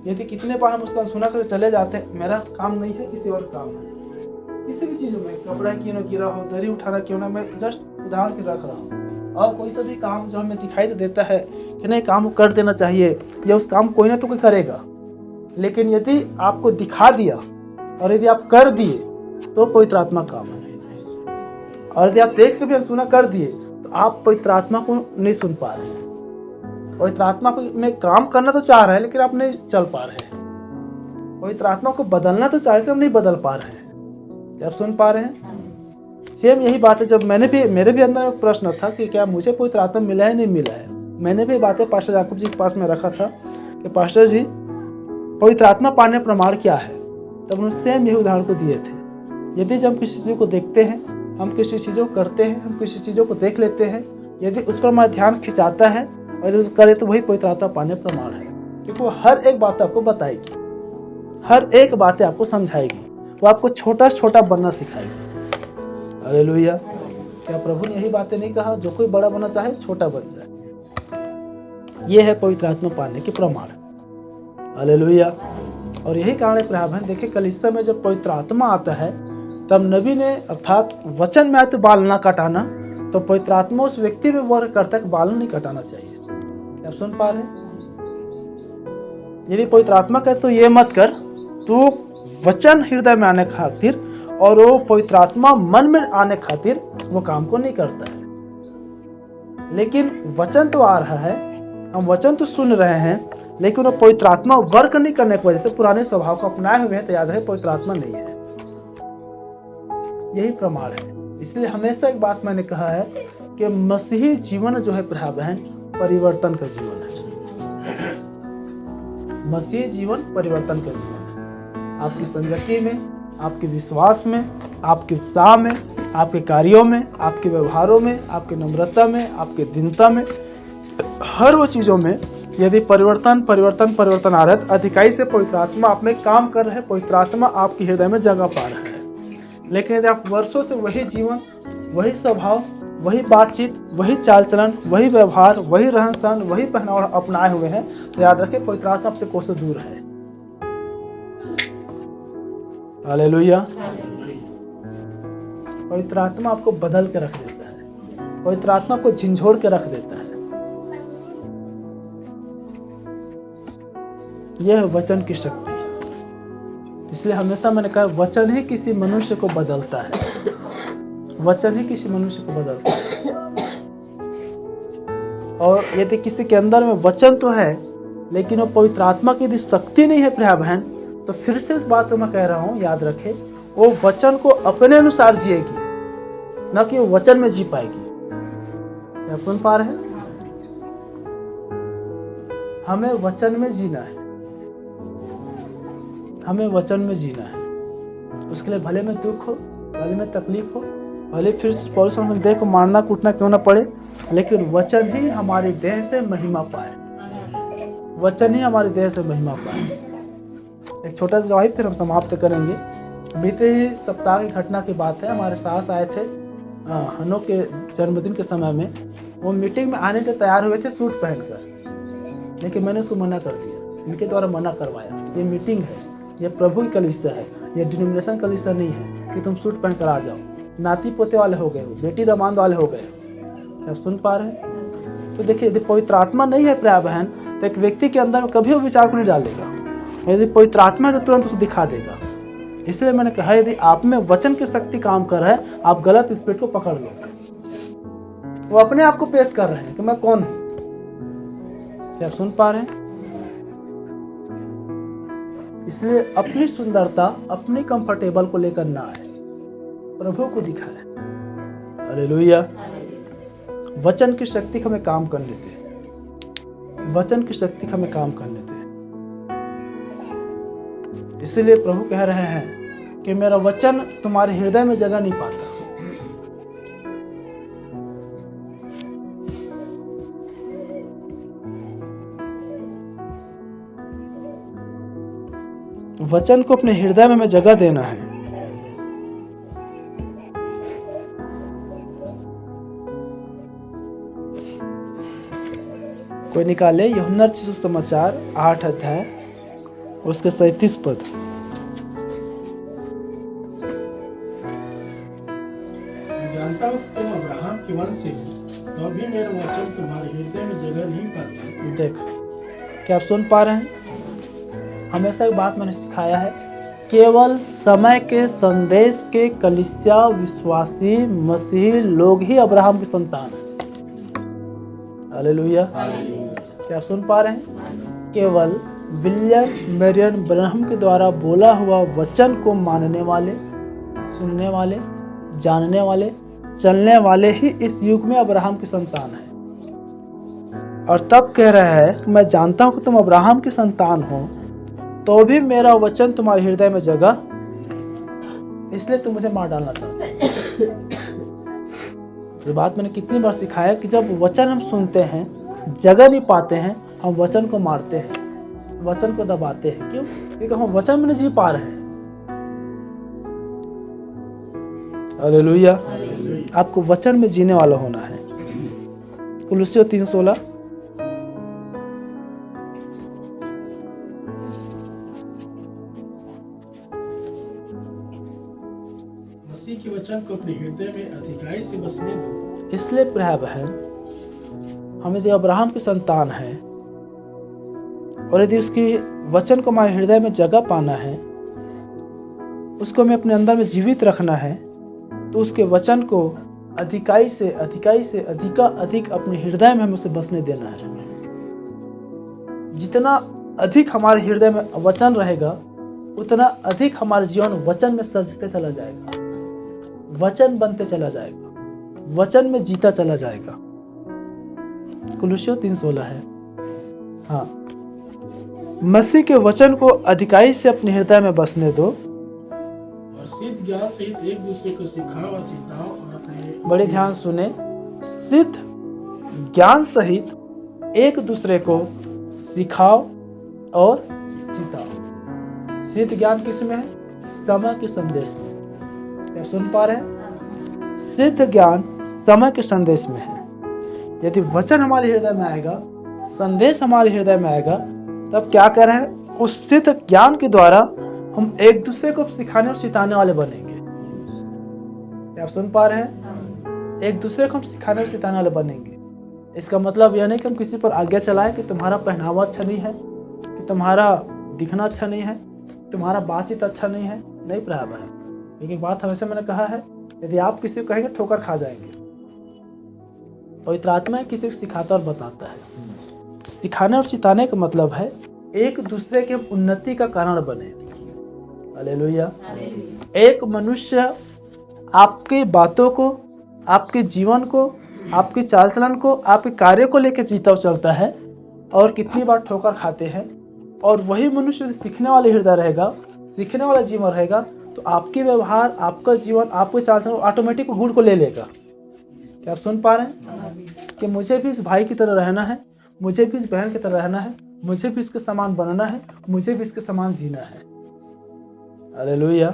यदि कितने बार हम उसका सुना कर चले जाते हैं, मेरा काम नहीं है किसी और काम है। किसी भी चीज़ों में, कपड़ा क्यों ना गिरा हो, दरी उठाना क्यों ना, मैं जस्ट उदाहरण के रख रहा हूँ। और कोई सा भी काम जो हमें दिखाई तो देता है कि नहीं काम कर देना चाहिए, या उस काम कोई ना तो कोई करेगा, लेकिन यदि आपको दिखा दिया और यदि आप कर दिए तो पवित्र आत्मा काम है। और यदि आप देख के भी सुना कर दिए तो आप पवित्र आत्मा को नहीं सुन पा रहे हैं। पवित्र आत्मा में काम करना तो चाह रहे हैं लेकिन आप नहीं चल पा रहे हैं। पवित्र आत्मा को बदलना तो चाह रहे हैं, हम नहीं बदल पा रहे हैं। क्या आप सुन पा रहे हैं? सेम यही बात है। जब मेरे भी अंदर एक प्रश्न था कि क्या मुझे पवित्र आत्मा मिला है नहीं मिला है। मैंने भी बातें पास्टर याकूब जी के पास में रखा था कि पास्टर जी पवित्र आत्मा पाने प्रमाण क्या है। तब उन्होंने सेम यही उदाहरण को दिए थे। यदि जब हम किसी चीज़ को देखते हैं, हम किसी चीज़ों को करते हैं, हम किसी चीज़ों को देख लेते हैं, यदि उस पर हमारा ध्यान खिंचाता है और यदि करे तो वही पवित्र आत्मा पाने प्रमाण है। क्योंकि वो हर एक बात आपको बताएगी, हर एक बातें आपको समझाएगी, वो आपको छोटा छोटा बनना सिखाएगी। हालेलुया। क्या प्रभु ने यही बातें नहीं कहा, जो कोई बड़ा बनना चाहे छोटा बन जाए। ये है पवित्र आत्मा पाने के प्रमाण। हालेलुया। और यही कारण है प्रभु है, देखिए कलीसिया में जब पवित्र आत्मा आता है तब नबी ने अर्थात वचन में आए तो बाल ना कटाना, तो पवित्र आत्मा उस व्यक्ति में वर्ग करता है कि बाल नहीं कटाना चाहिए। आप सुन पा रहे हैं? यदि पवित्र आत्मा कहे तो ये मत कर, तू वचन हृदय में आने खातिर और वो पवित्र आत्मा मन में आने खातिर वो काम को नहीं करता है। लेकिन वचन तो आ रहा है, हम वचन तो सुन रहे हैं, लेकिन वो पवित्र आत्मा वर्क नहीं करने की वजह से पुराने स्वभाव को अपनाए हुए हैं, तो याद रहे पवित्र आत्मा नहीं है। यही प्रमाण है। इसलिए हमेशा एक बात मैंने कहा है कि मसीही जीवन जो है भाई बहन परिवर्तन का जीवन है। मसीही जीवन परिवर्तन का जीवन है। आपकी संगति में, आपके विश्वास में, आपके उत्साह में, आपके कार्यों में, आपके व्यवहारों में, आपके नम्रता में, आपके दीनता में, हर वो चीज़ों में यदि परिवर्तन आ रहा है, अधिकाई से पवित्र आत्मा आप में काम कर रहे हैं, पवित्र आत्मा आपके हृदय में जगह पा रहा है। लेकिन यदि आप वर्षों से वही जीवन, वही स्वभाव, वही बातचीत, वही चाल चलन, वही व्यवहार, वही रहन सहन, वही पहनावा अपनाए हुए हैं, तो याद रखें पवित्र आत्मा आपसे कोसों दूर है। हालेलुया। पवित्र आत्मा आपको बदल के रख देता है, पवित्र आत्मा को झिंझोड़ के रख देता है। यह है वचन की शक्ति। इसलिए हमेशा मैंने कहा वचन ही किसी मनुष्य को बदलता है, वचन ही किसी मनुष्य को बदलता है। और यदि किसी के अंदर में वचन तो है लेकिन वो पवित्र आत्मा की यदि शक्ति नहीं है प्रिय बहन, तो फिर से उस बात को मैं कह रहा हूँ, याद रखे वो वचन को अपने अनुसार जिएगी, न कि वो वचन में जी पाएगी। आप सुन पा रहे हैं? हमें वचन में जीना है, हमें वचन में जीना है। उसके लिए भले में दुख हो, भले में तकलीफ हो, भले फिर पौलुस अपने देह को मारना कूटना क्यों ना पड़े, लेकिन वचन ही हमारी देह से महिमा पाए, वचन ही हमारी देह से महिमा पाए। एक छोटा सा गवाही फिर हम समाप्त करेंगे। बीते ही सप्ताह की घटना की बात है। हमारे सास आए थे हनो के जन्मदिन के समय में। वो मीटिंग में आने के तैयार हुए थे सूट पहनकर, लेकिन मैंने उसको मना कर दिया, इनके द्वारा मना करवाया। ये मीटिंग है, ये प्रभु की कलीसिया है, ये डिनोमिनेशन कलीसिया नहीं है कि तुम सूट पहनकर आ जाओ। नाती पोते वाले हो गए, बेटी दामाद वाले हो गए। आप सुन पा रहे हैं? तो देखिए, यदि पवित्र आत्मा नहीं है प्रिय बहन, तो एक व्यक्ति के अंदर कभी वो विचार को नहीं डालेगा। यदि पवित्र आत्मा है तो तुरंत उसे दिखा देगा। इसलिए मैंने कहा, यदि आप में वचन की शक्ति काम कर रहा है, आप गलत स्पिरिट को पकड़ लो। वो अपने आप को पेश कर रहे हैं कि मैं कौन हूं। क्या आप सुन पा रहे हैं? इसलिए अपनी सुंदरता, अपनी कंफर्टेबल को लेकर ना आए, प्रभु को दिखाए। हालेलुया। वचन की शक्ति हमें काम करने दे, वचन की शक्ति हमें काम करने दे। इसलिए प्रभु कह रहे हैं कि मेरा वचन तुम्हारे हृदय में जगह नहीं पाता। वचन को अपने हृदय में हमें जगह देना है। कोई निकाले यूहन्ना सुसमाचार 8 अध्याय उसके 37 पद। जानता हूँ तुम अब्राहम के वंश से हो, तो भी मेरा वचन तुम्हारे हृदय में जगह नहीं पाता। देख, क्या आप सुन पा रहे हैं? हमेशा एक बात मैंने सिखाया है, केवल समय के संदेश के कलीसिया विश्वासी मसीही लोग ही अब्राहम की संतान है। हालेलुया। क्या आप सुन पा रहे हैं? केवल विलियम मैरियन ब्रह्म के द्वारा बोला हुआ वचन को मानने वाले, सुनने वाले, जानने वाले, चलने वाले ही इस युग में अब्राहम की संतान है। और तब कह रहा है कि मैं जानता हूं कि तुम अब्राहम की संतान हो, तो भी मेरा वचन तुम्हारे हृदय में जगह, इसलिए तुम मुझे मार डालना चाहते हो। ये बात मैंने कितनी बार सिखाया कि जब वचन हम सुनते हैं, जगह नहीं पाते हैं, हम वचन को मारते हैं, वचन को दबाते हैं। क्यों? क्योंकि हम वचन में नहीं जी पा रहे हैं। हालेलुया। आपको वचन में जीने वाला होना है। कुलुस्सियों 3:16। मसीह के वचन को अपने हृदय में अधिकाई से बसने दो। इसलिए प्रिय बहन, हम यदि अब्राहम की संतान है और यदि उसकी वचन को हमारे हृदय में जगह पाना है, उसको हमें अपने अंदर में जीवित रखना है, तो उसके वचन को अधिकाई से अधिक अपने हृदय में हमें उसे बसने देना है। जितना अधिक हमारे हृदय में वचन रहेगा, उतना अधिक हमारा जीवन वचन में सजते चला जाएगा, वचन बनते चला जाएगा, वचन में जीता चला जाएगा। कुलुस्सियों 3:16 है। हाँ, मसीह के वचन को अधिकाई से अपने हृदय में बसने दो और सिद्ध ज्ञान सहित एक दूसरे को सिखाओ और चिताओ और अपने। बड़े ध्यान सुने, सिद्ध ज्ञान सहित एक दूसरे को सिखाओ और चिताओ। सिद्ध ज्ञान किस में है? समय के संदेश में। क्या सुन पा रहे हैं? सिद्ध ज्ञान समय के संदेश में है। यदि वचन हमारे हृदय में आएगा, संदेश हमारे हृदय में आएगा, तब क्या कर रहे हैं? उस सिद्ध ज्ञान के द्वारा हम एक दूसरे को सिखाने और सिखाने वाले बनेंगे। क्या आप सुन पा रहे हैं? एक दूसरे को हम सिखाने और सिखाने वाले बनेंगे। इसका मतलब यह नहीं कि हम किसी पर आज्ञा चलाएं कि तुम्हारा पहनावा अच्छा नहीं है, कि तुम्हारा दिखना अच्छा नहीं है, तुम्हारा बातचीत अच्छा नहीं है। नहीं प्रभाव है। एक बात हमेशा मैंने कहा है, यदि आप किसी को कहेंगे ठोकर खा जाएंगे। पवित्र आत्मा किसी को सिखाता और बताता है। सिखाने और सिखाने का मतलब है एक दूसरे के उन्नति का कारण बने। हालेलुया। एक मनुष्य आपकी बातों को, आपके जीवन को, आपके चाल चलन को, आपके कार्य को लेकर जीता चलता है, और कितनी बार ठोकर खाते हैं। और वही मनुष्य सीखने वाले हृदय रहेगा, सीखने वाला जीवन रहेगा, तो आपके व्यवहार, आपका जीवन, आपको चाल चलन ऑटोमेटिक गुण को ले लेगा। क्या आप सुन पा रहे हैं कि मुझे भी इस भाई की तरह रहना है, मुझे भी इस बहन की तरह रहना है, मुझे भी इसके समान बनना है, मुझे भी इसके समान जीना है। हालेलुया।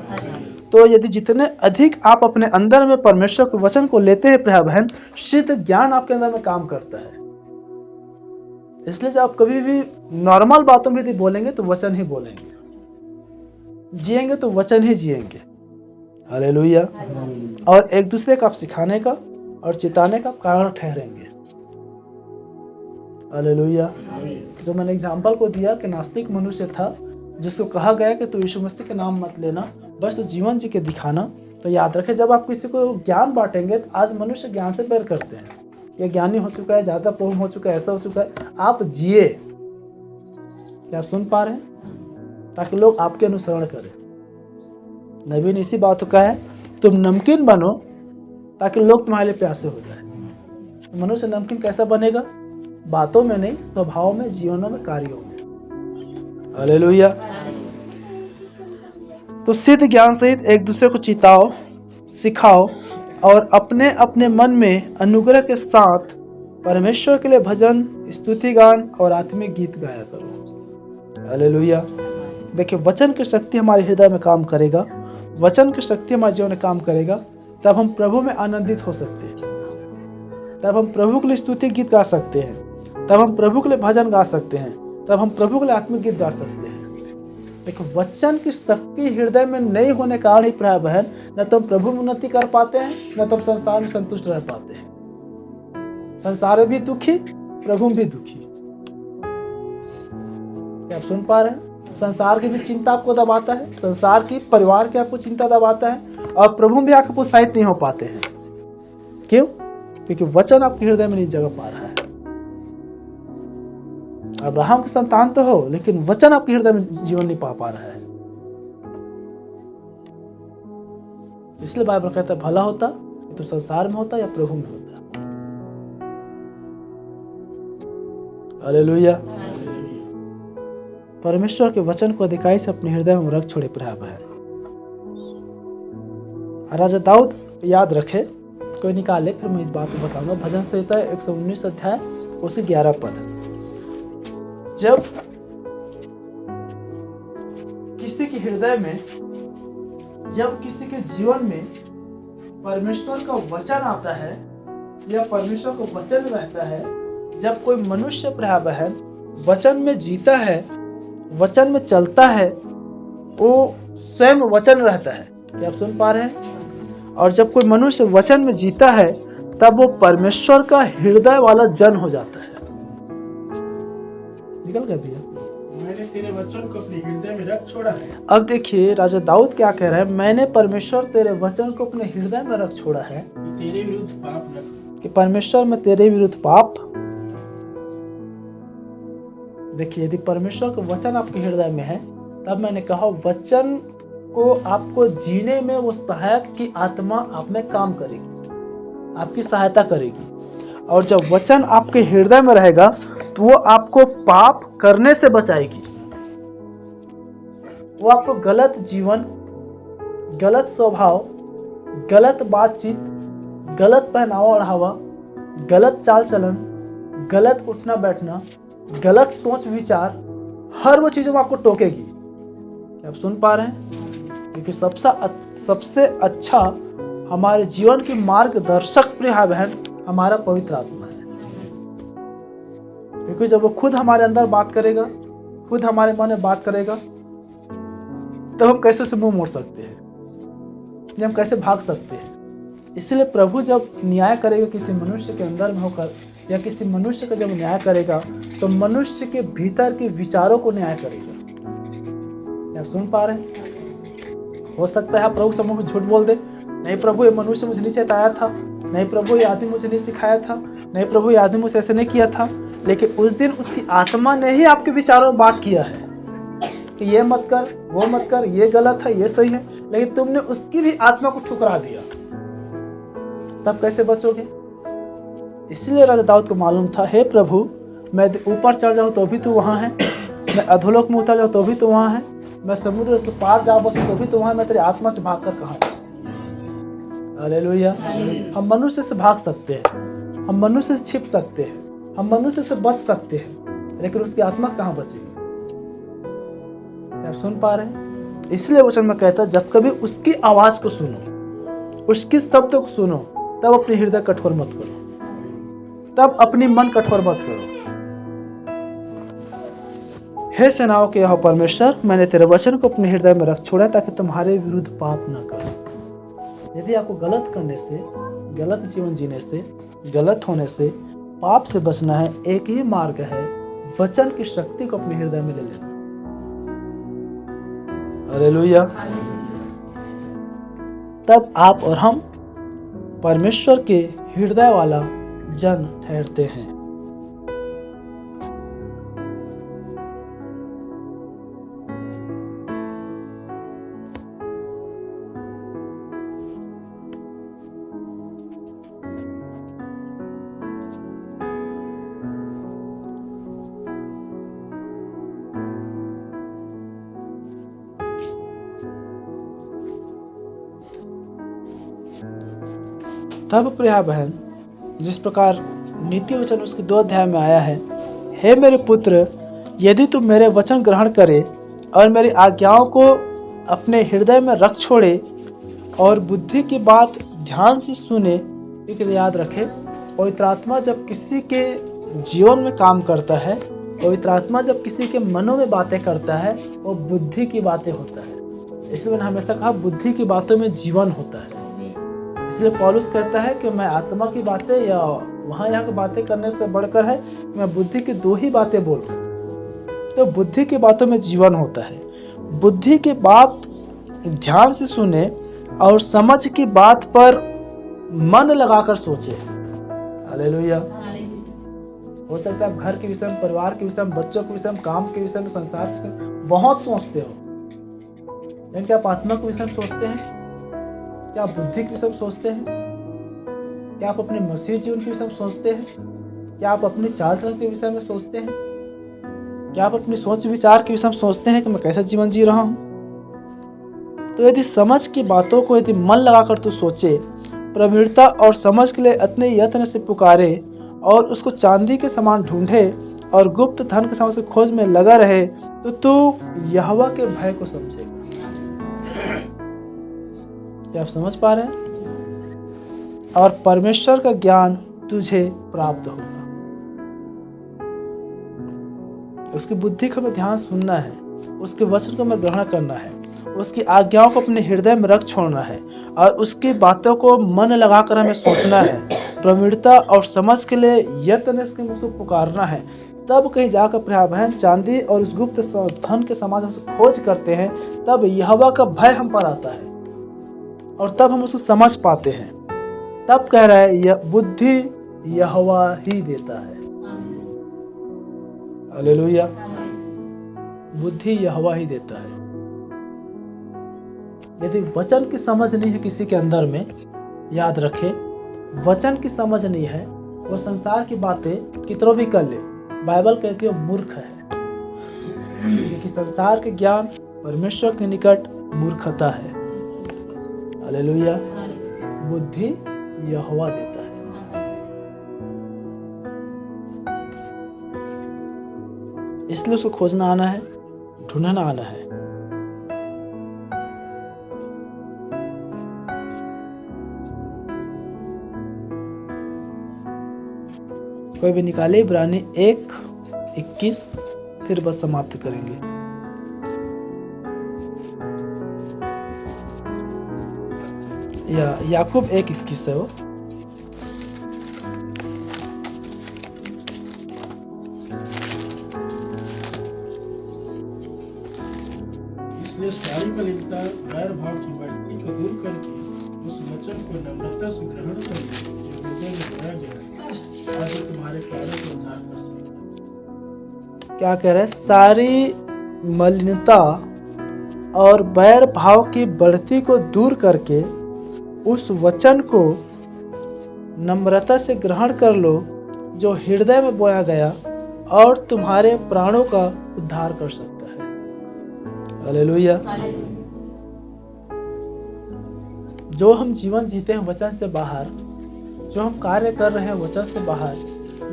तो यदि जितने अधिक आप अपने अंदर में परमेश्वर के वचन को लेते हैं प्रिय बहन, सिद्ध ज्ञान आपके अंदर में काम करता है। इसलिए जब आप कभी भी नॉर्मल बातों में यदि बोलेंगे तो वचन ही बोलेंगे, जिएंगे तो वचन ही जिएंगे। हालेलुया। और एक दूसरे का आप सिखाने का और चिताने का कारण ठहरेंगे। हालेलुया। जो मैंने एग्जाम्पल को दिया कि नास्तिक मनुष्य था जिसको कहा गया कि तू यीशु मसीह के नाम मत लेना, बस जीवन जी के दिखाना। तो याद रखें, जब आप किसी को ज्ञान बांटेंगे तो आज मनुष्य ज्ञान से प्यार करते हैं, ये ज्ञानी हो चुका है, ज़्यादा प्रॉब्लम हो चुका है, ऐसा हो चुका है। आप जिए। क्या सुन पा रहे हैं? ताकि लोग आपके अनुसरण करें। नबी ने इसी बात को कहा है, तुम नमकीन बनो ताकि लोग तुम्हारे लिए प्यासे हो जाए। मनुष्य नमकीन कैसा बनेगा? बातों में नहीं, स्वभाव में, जीवनों में, कार्यों में। हालेलुया। तो सिद्ध ज्ञान सहित एक दूसरे को चिताओ, सिखाओ और अपने अपने मन में अनुग्रह के साथ परमेश्वर के लिए भजन, स्तुति गान और आत्मिक गीत गाया करो। हालेलुया। देखिए, वचन की शक्ति हमारे हृदय में काम करेगा, वचन की शक्ति हमारे जीवन में काम करेगा, तब हम प्रभु में आनंदित हो सकते हैं, तब हम प्रभु के लिए स्तुति गीत गा सकते हैं, तब हम प्रभु के लिए भजन गा सकते हैं, तब हम प्रभु के लिए आत्मिक गीत गा सकते हैं। देखो, वचन की शक्ति हृदय में नहीं होने के कारण ही प्रिय बहन, न तो हम प्रभु में उन्नति कर पाते हैं, न तो हम संसार में संतुष्ट रह पाते हैं। संसार भी दुखी, प्रभु भी दुखी। क्या आप सुन पा रहे हैं? संसार की भी चिंता आपको दबाता है, संसार की, परिवार की आपको चिंता दबाता है, और प्रभु भी आपको प्रोत्साहित नहीं हो पाते हैं। क्यों? क्योंकि वचन आपके हृदय में नहीं जगह पा रहा है। अब्राहम की संतान तो हो, लेकिन वचन आपके हृदय में जीवन नहीं पा रहा है। इसलिए बाइबल कहता है, भला होता तो संसार में होता या प्रभु में होता। हालेलुया। परमेश्वर के वचन को अधिकाई से अपने हृदय में रख छोड़े प्रिय बहन। राजा दाऊद, याद रखे, कोई निकाले, फिर मैं इस बात को बताऊंगा। भजन संहिता 119 अध्याय उसके 11 पद। जब किसी के हृदय में, जब किसी के जीवन में परमेश्वर का वचन आता है या परमेश्वर का वचन रहता है, जब कोई मनुष्य प्रिय बहन वचन में जीता है, वचन में चलता है, वो स्वयं वचन रहता है। क्या आप सुन पा रहे हैं? और जब कोई मनुष्य वचन में जीता है, तब वो परमेश्वर का हृदय वाला जन हो जाता है। निकल गया भैया? मैंने तेरे वचन को अपने हृदय में रख छोड़ा है। अब देखिए, राजा दाऊद क्या कह रहा है? मैंने परमेश्वर तेरे वचन को अपने हृदय में रख छोड़ा है, तेरे विरुद्ध पाप न करूं। कि परमेश्वर में तेरे विरुद्ध पाप। देखिए, यदि परमेश्वर का वचन आपके हृदय में है, तब मैंने कहा वचन को आपको जीने में वो सहायक की आत्मा आप में काम करेगी, आपकी सहायता करेगी। और जब वचन आपके हृदय में रहेगा तो वो आपको पाप करने से बचाएगी। वो आपको गलत जीवन, गलत स्वभाव, गलत बातचीत, गलत पहनावा ओढ़ावा, गलत चाल चलन, गलत उठना बैठना, गलत सोच विचार, हर वो चीज़ों में आपको टोकेगी। क्या आप सुन पा रहे हैं? क्योंकि सबसे अच्छा हमारे जीवन की मार्गदर्शक प्रिय बहन हमारा पवित्र आत्मा है। क्योंकि जब वो खुद हमारे अंदर बात करेगा, खुद हमारे मन में बात करेगा, तो हम कैसे उसे मुंह मोड़ सकते हैं, या हम कैसे भाग सकते हैं। इसलिए प्रभु जब न्याय करेगा किसी मनुष्य के अंदर में होकर, या किसी मनुष्य का जब न्याय करेगा, तो मनुष्य के भीतर के विचारों को न्याय करेगा। क्या सुन पा रहे हैं? हो सकता है आप प्रभु समूह में झूठ बोल दे, नहीं प्रभु ये मनुष्य मुझे नहीं चेताया था, नहीं प्रभु ये आदमी मुझे नहीं सिखाया था, नहीं प्रभु ये आदमी मुझे ऐसे नहीं किया था। लेकिन उस दिन उसकी आत्मा ने ही आपके विचारों में बात किया है कि ये मत कर, वो मत कर, ये गलत है, ये सही है, लेकिन तुमने उसकी भी आत्मा को ठुकरा दिया। तब कैसे बचोगे? इसलिए राजा दाऊद को मालूम था, हे प्रभु, मैं ऊपर चढ़ जाऊं तो भी तू वहां है, मैं अधोलोक में उतर जाऊं तो भी तू वहां है, मैं समुद्र के पार जा बसूं तो भी तो वहां मैं तेरी आत्मा से भाग कर कहाँ जाऊं? हालेलुया। हम मनुष्य से भाग सकते हैं, हम मनुष्य से छिप सकते हैं, हम मनुष्य से बच सकते हैं, लेकिन उसकी आत्मा से कहाँ बचेगी? क्या सुन पा रहे हैं? इसलिए वचन में कहता है जब कभी उसकी आवाज को सुनो, उसके शब्द को सुनो, तब अपने हृदय कठोर मत करो, तब अपनी मन कठोर मत करो। हे सेनाओं के यहोवा परमेश्वर, मैंने तेरे वचन को अपने हृदय में रख छोड़ा ताकि तुम्हारे विरुद्ध पाप न करो। यदि आपको गलत करने से, गलत जीवन जीने से, गलत होने से, पाप से बचना है, एक ही मार्ग है, वचन की शक्ति को अपने हृदय में ले लेना। हालेलुया। तब आप और हम परमेश्वर के हृदय वाला जन ठहरते हैं। तब प्रिया बहन, जिस प्रकार नीति वचन उसके 2 अध्याय में आया है, हे मेरे पुत्र, यदि तू मेरे वचन ग्रहण करे और मेरी आज्ञाओं को अपने हृदय में रख छोड़े और बुद्धि की बात ध्यान से सुने, क्योंकि याद रखे पवित्र आत्मा जब किसी के जीवन में काम करता है, पवित्र आत्मा जब किसी के मनों में बातें करता है, वो बुद्धि की बातें होता है। इसलिए मैंने हमेशा कहा बुद्धि की बातों में जीवन होता है। इसलिए पौलुस कहता है कि मैं आत्मा की बातें या वहाँ यहाँ की बातें करने से बढ़कर है मैं बुद्धि की 2 ही बातें बोलूँ। तो बुद्धि की बातों में जीवन होता है। बुद्धि की बात ध्यान से सुने और समझ की बात पर मन लगाकर सोचे। हालेलुया। हो सकता है आप घर के विषय में, परिवार के विषय में, बच्चों के विषय में, काम के विषय में, संसार के विषय में बहुत सोचते हो, लेकिन क्या आप आत्मा के विषय में सोचते हैं? क्या आप बुद्धि के विषय में सोचते हैं? क्या आप अपने मसीह जीवन के विषय में सोचते हैं? क्या आप अपने चाल चलन के विषय में सोचते हैं? क्या आप अपनी सोच विचार के विषय में सोचते हैं कि मैं कैसा जीवन जी रहा हूं? तो यदि समझ की बातों को यदि मन लगाकर तू सोचे, प्रवीणता और समझ के लिए इतने यत्न से पुकारे और उसको चांदी के समान ढूंढे और गुप्त धन के समान से खोज में लगा रहे, तो तू यहोवा के भय को समझेगा। क्या आप समझ पा रहे हैं? और परमेश्वर का ज्ञान तुझे प्राप्त होगा। उसकी बुद्धि को हमें ध्यान सुनना है, उसके वचन को हमें ग्रहण करना है, उसकी आज्ञाओं को अपने हृदय में रख छोड़ना है और उसकी बातों को मन लगाकर हमें सोचना है। प्रवीणता और समझ के लिए यत्न से उसको पुकारना है। तब कहीं जाकर प्रिय बहन चांदी और उस गुप्त धन के समान हम खोज करते हैं, तब यहोवा का भय हम पर आता है और तब हम उसको समझ पाते हैं। तब कह रहा है यह बुद्धि यहोवा ही देता है। हालेलुया। बुद्धि यहोवा ही देता है। यदि वचन की समझ नहीं है किसी के अंदर में, याद रखे वचन की समझ नहीं है, वो संसार की बातें कितनों भी कर ले, बाइबल कहती है मूर्ख है, क्योंकि संसार के ज्ञान परमेश्वर के निकट मूर्खता है। हालेलुया। बुद्धि यहोवा देता है। इसलिए उसको खोजना आना है, ढूंढना आना है। कोई भी निकाले इब्रानी 1:21, फिर बस समाप्त करेंगे। या याकूब 1:21 है वो। इसलिए सारी मलिनता, गैर भाव की बढ़ती को दूर करके उस वचन को नम्रता से ग्रहण करके जो हृदय में बोया गया आज तुम्हारे कार्यों को उद्धार कर सकता। क्या कह रहे हैं? सारी मलिनता और बैर भाव की बढ़ती को दूर करके उस वचन को नम्रता से ग्रहण कर लो जो हृदय में बोया गया और तुम्हारे प्राणों का उद्धार कर सकता है। हालेलुया। जो हम जीवन जीते हैं वचन से बाहर, जो हम कार्य कर रहे हैं वचन से बाहर,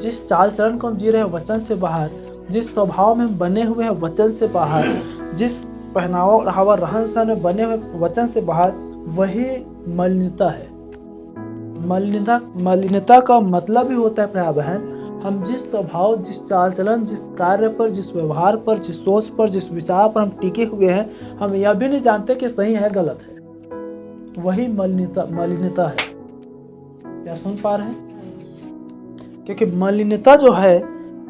जिस चाल चलन को हम जी रहे हैं वचन से बाहर, जिस स्वभाव में हम बने हुए हैं वचन से बाहर, जिस पहनावा ओढ़ावा रहन सहन में बने हुए वचन से बाहर, वही मलिनता है। मलिनता का मतलब ही होता है प्रिय बहन, हम जिस स्वभाव, जिस चाल चलन, जिस कार्य पर, जिस व्यवहार पर, जिस सोच पर, जिस विचार पर हम टिके हुए हैं, हम यह भी नहीं जानते कि सही है गलत है, वही मलिनता है। क्या सुन पा रहे हैं? क्योंकि मलिनता जो है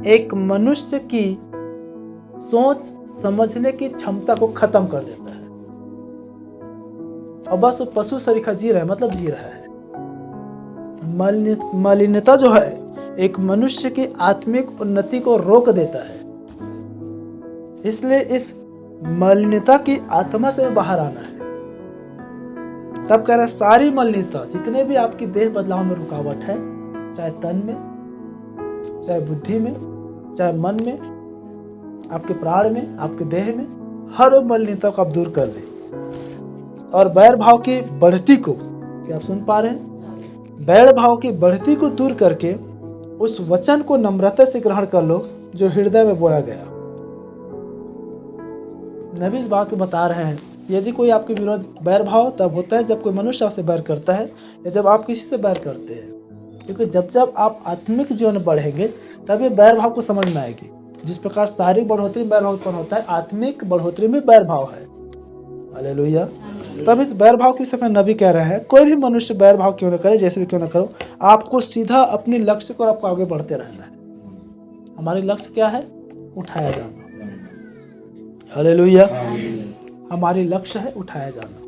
एक मनुष्य की सोच समझने की क्षमता को खत्म कर देता है और बस वो पशु सरीखा जी रहा है, मतलब जी रहा है। मलिनता जो है एक मनुष्य की आत्मिक उन्नति को रोक देता है। इसलिए इस मलिनता की आत्मा से बाहर आना है। तब कह रहा है सारी मलिनता, जितने भी आपकी देह बदलाव में रुकावट है, चाहे तन में, चाहे बुद्धि में, चाहे मन में, आपके प्राण में, आपके देह में, हर मलिनता को आप दूर कर ले और बैर भाव की बढ़ती को, क्या आप सुन पा रहे हैं? बैर भाव की बढ़ती को दूर करके उस वचन को नम्रता से ग्रहण कर लो जो हृदय में बोया गया। नबी इस बात को बता रहे हैं, यदि कोई आपके विरोध, बैर भाव तब होता है जब कोई मनुष्य आपसे बैर करता है या जब आप किसी से बैर करते हैं। क्योंकि जब आप आत्मिक जीवन में बढ़ेंगे तब ये बैर भाव को समझ में आएगी। जिस प्रकार शारीरिक बढ़ोतरी में बैर भाव उत्पन्न होता है, आत्मिक बढ़ोतरी में बैर भाव है। हालेलुया। तब इस बैर भाव के समय नबी कह रहे हैं, कोई भी मनुष्य बैर भाव क्यों न करे, जैसे भी क्यों न करो, आपको सीधा अपने लक्ष्य को आपको आगे बढ़ते रहना है। हमारे लक्ष्य क्या है? उठाया जाना। हालेलुया। हमारी लक्ष्य है उठाया जाना।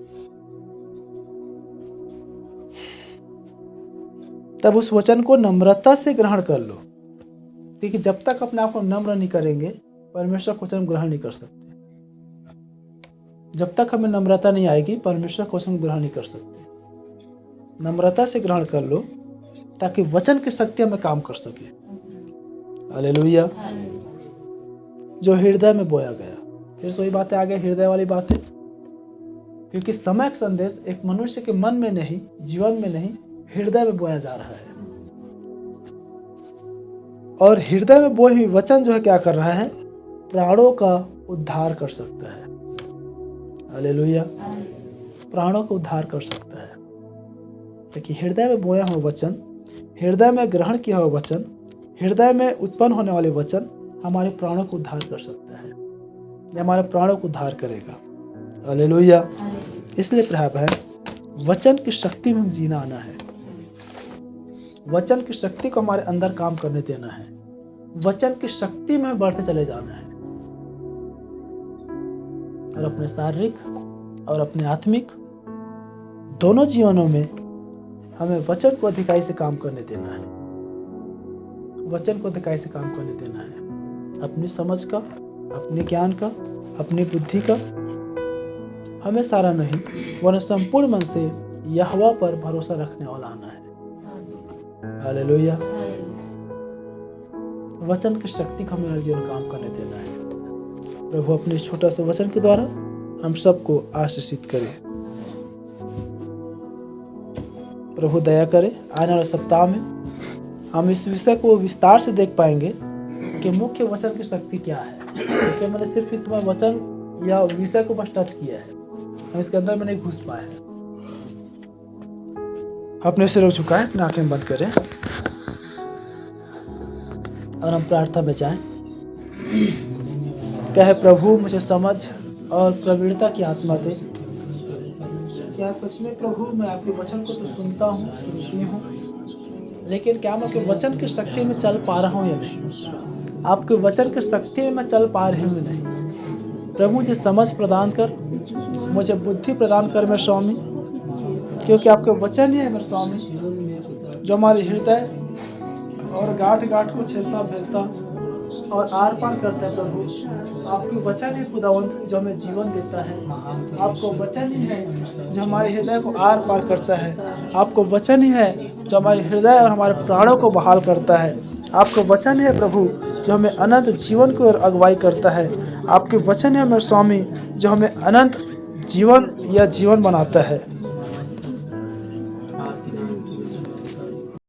तब उस वचन को नम्रता से ग्रहण कर लो, क्योंकि जब तक अपने आप को नम्र नहीं करेंगे परमेश्वर का वचन ग्रहण नहीं कर सकते। जब तक हमें नम्रता नहीं आएगी परमेश्वर का वचन ग्रहण नहीं कर सकते। नम्रता से ग्रहण कर लो ताकि वचन की शक्ति हमें काम कर सके। हालेलुया। जो हृदय में बोया गया, फिर वही बातें आ गई, हृदय वाली बातें। क्योंकि समय का संदेश एक मनुष्य के मन में नहीं, जीवन में नहीं, हृदय में बोया जा रहा है। और हृदय में बोई हुई वचन जो है क्या कर रहा है? प्राणों का उद्धार कर सकता है। हालेलुया। प्राणों का उद्धार कर सकता है। देखिए, हृदय में बोया हुआ वचन, हृदय में ग्रहण किया हुआ वचन, हृदय में उत्पन्न होने वाले वचन हमारे प्राणों को उद्धार कर सकता है। यह हमारे प्राणों को उद्धार करेगा। हालेलुया। इसलिए प्रिय बहन, वचन की शक्ति में हम जीना आना है। वचन की शक्ति को हमारे अंदर काम करने देना है। वचन की शक्ति में बढ़ते चले जाना है और अपने शारीरिक और अपने आत्मिक दोनों जीवनों में हमें वचन को अधिकाई से काम करने देना है। वचन को अधिकाई से काम करने देना है। अपनी समझ का, अपने ज्ञान का, अपनी बुद्धि का हमें सारा नहीं, वरन संपूर्ण मन से यहोवा पर भरोसा रखने वाला आना है। हालेलुया। वचन की शक्ति को हमें हर जीवन काम करने देना है। प्रभु अपने इस छोटा सा वचन के द्वारा हम सबको आशीषित करे। प्रभु दया करे, आने वाले सप्ताह में हम इस विषय को विस्तार से देख पाएंगे कि मुख्य वचन की शक्ति क्या है। क्योंकि मैंने सिर्फ इस बार वचन या विषय को बस टच किया है, हम इसके अंदर में नहीं घुस पाए हैं। अपने सिर झुकाएं, अपनी आंखें बंद करें और हम प्रार्थना में जाएं। कहे, प्रभु मुझे समझ और प्रवीणता की आत्मा दे। क्या सच में प्रभु मैं आपके वचन को तो सुनता हूँ, सुनती हूँ, लेकिन क्या मैं आपके वचन की शक्ति में चल पा रहा हूँ या नहीं? आपके वचन की शक्ति में मैं चल पा रही हूँ या नहीं? प्रभु मुझे समझ प्रदान कर, मुझे बुद्धि प्रदान कर मेरे स्वामी, क्योंकि आपके वचन ही है मेरे स्वामी जो हमारे हृदय और गांठ गांठ को छेलता फैलता और आर पार करता है। प्रभु आपके वचन ही खुदावंत जो हमें जीवन देता है। आपको वचन ही है जो हमारे हृदय को आर पार करता है। आपको वचन ही है जो हमारे हृदय और हमारे प्राणों को बहाल करता है। आपको वचन है प्रभु जो हमें अनंत जीवन की ओर अगुवाई करता है। आपके वचन है मेरे स्वामी जो हमें अनंत जीवन या जीवन बनाता है।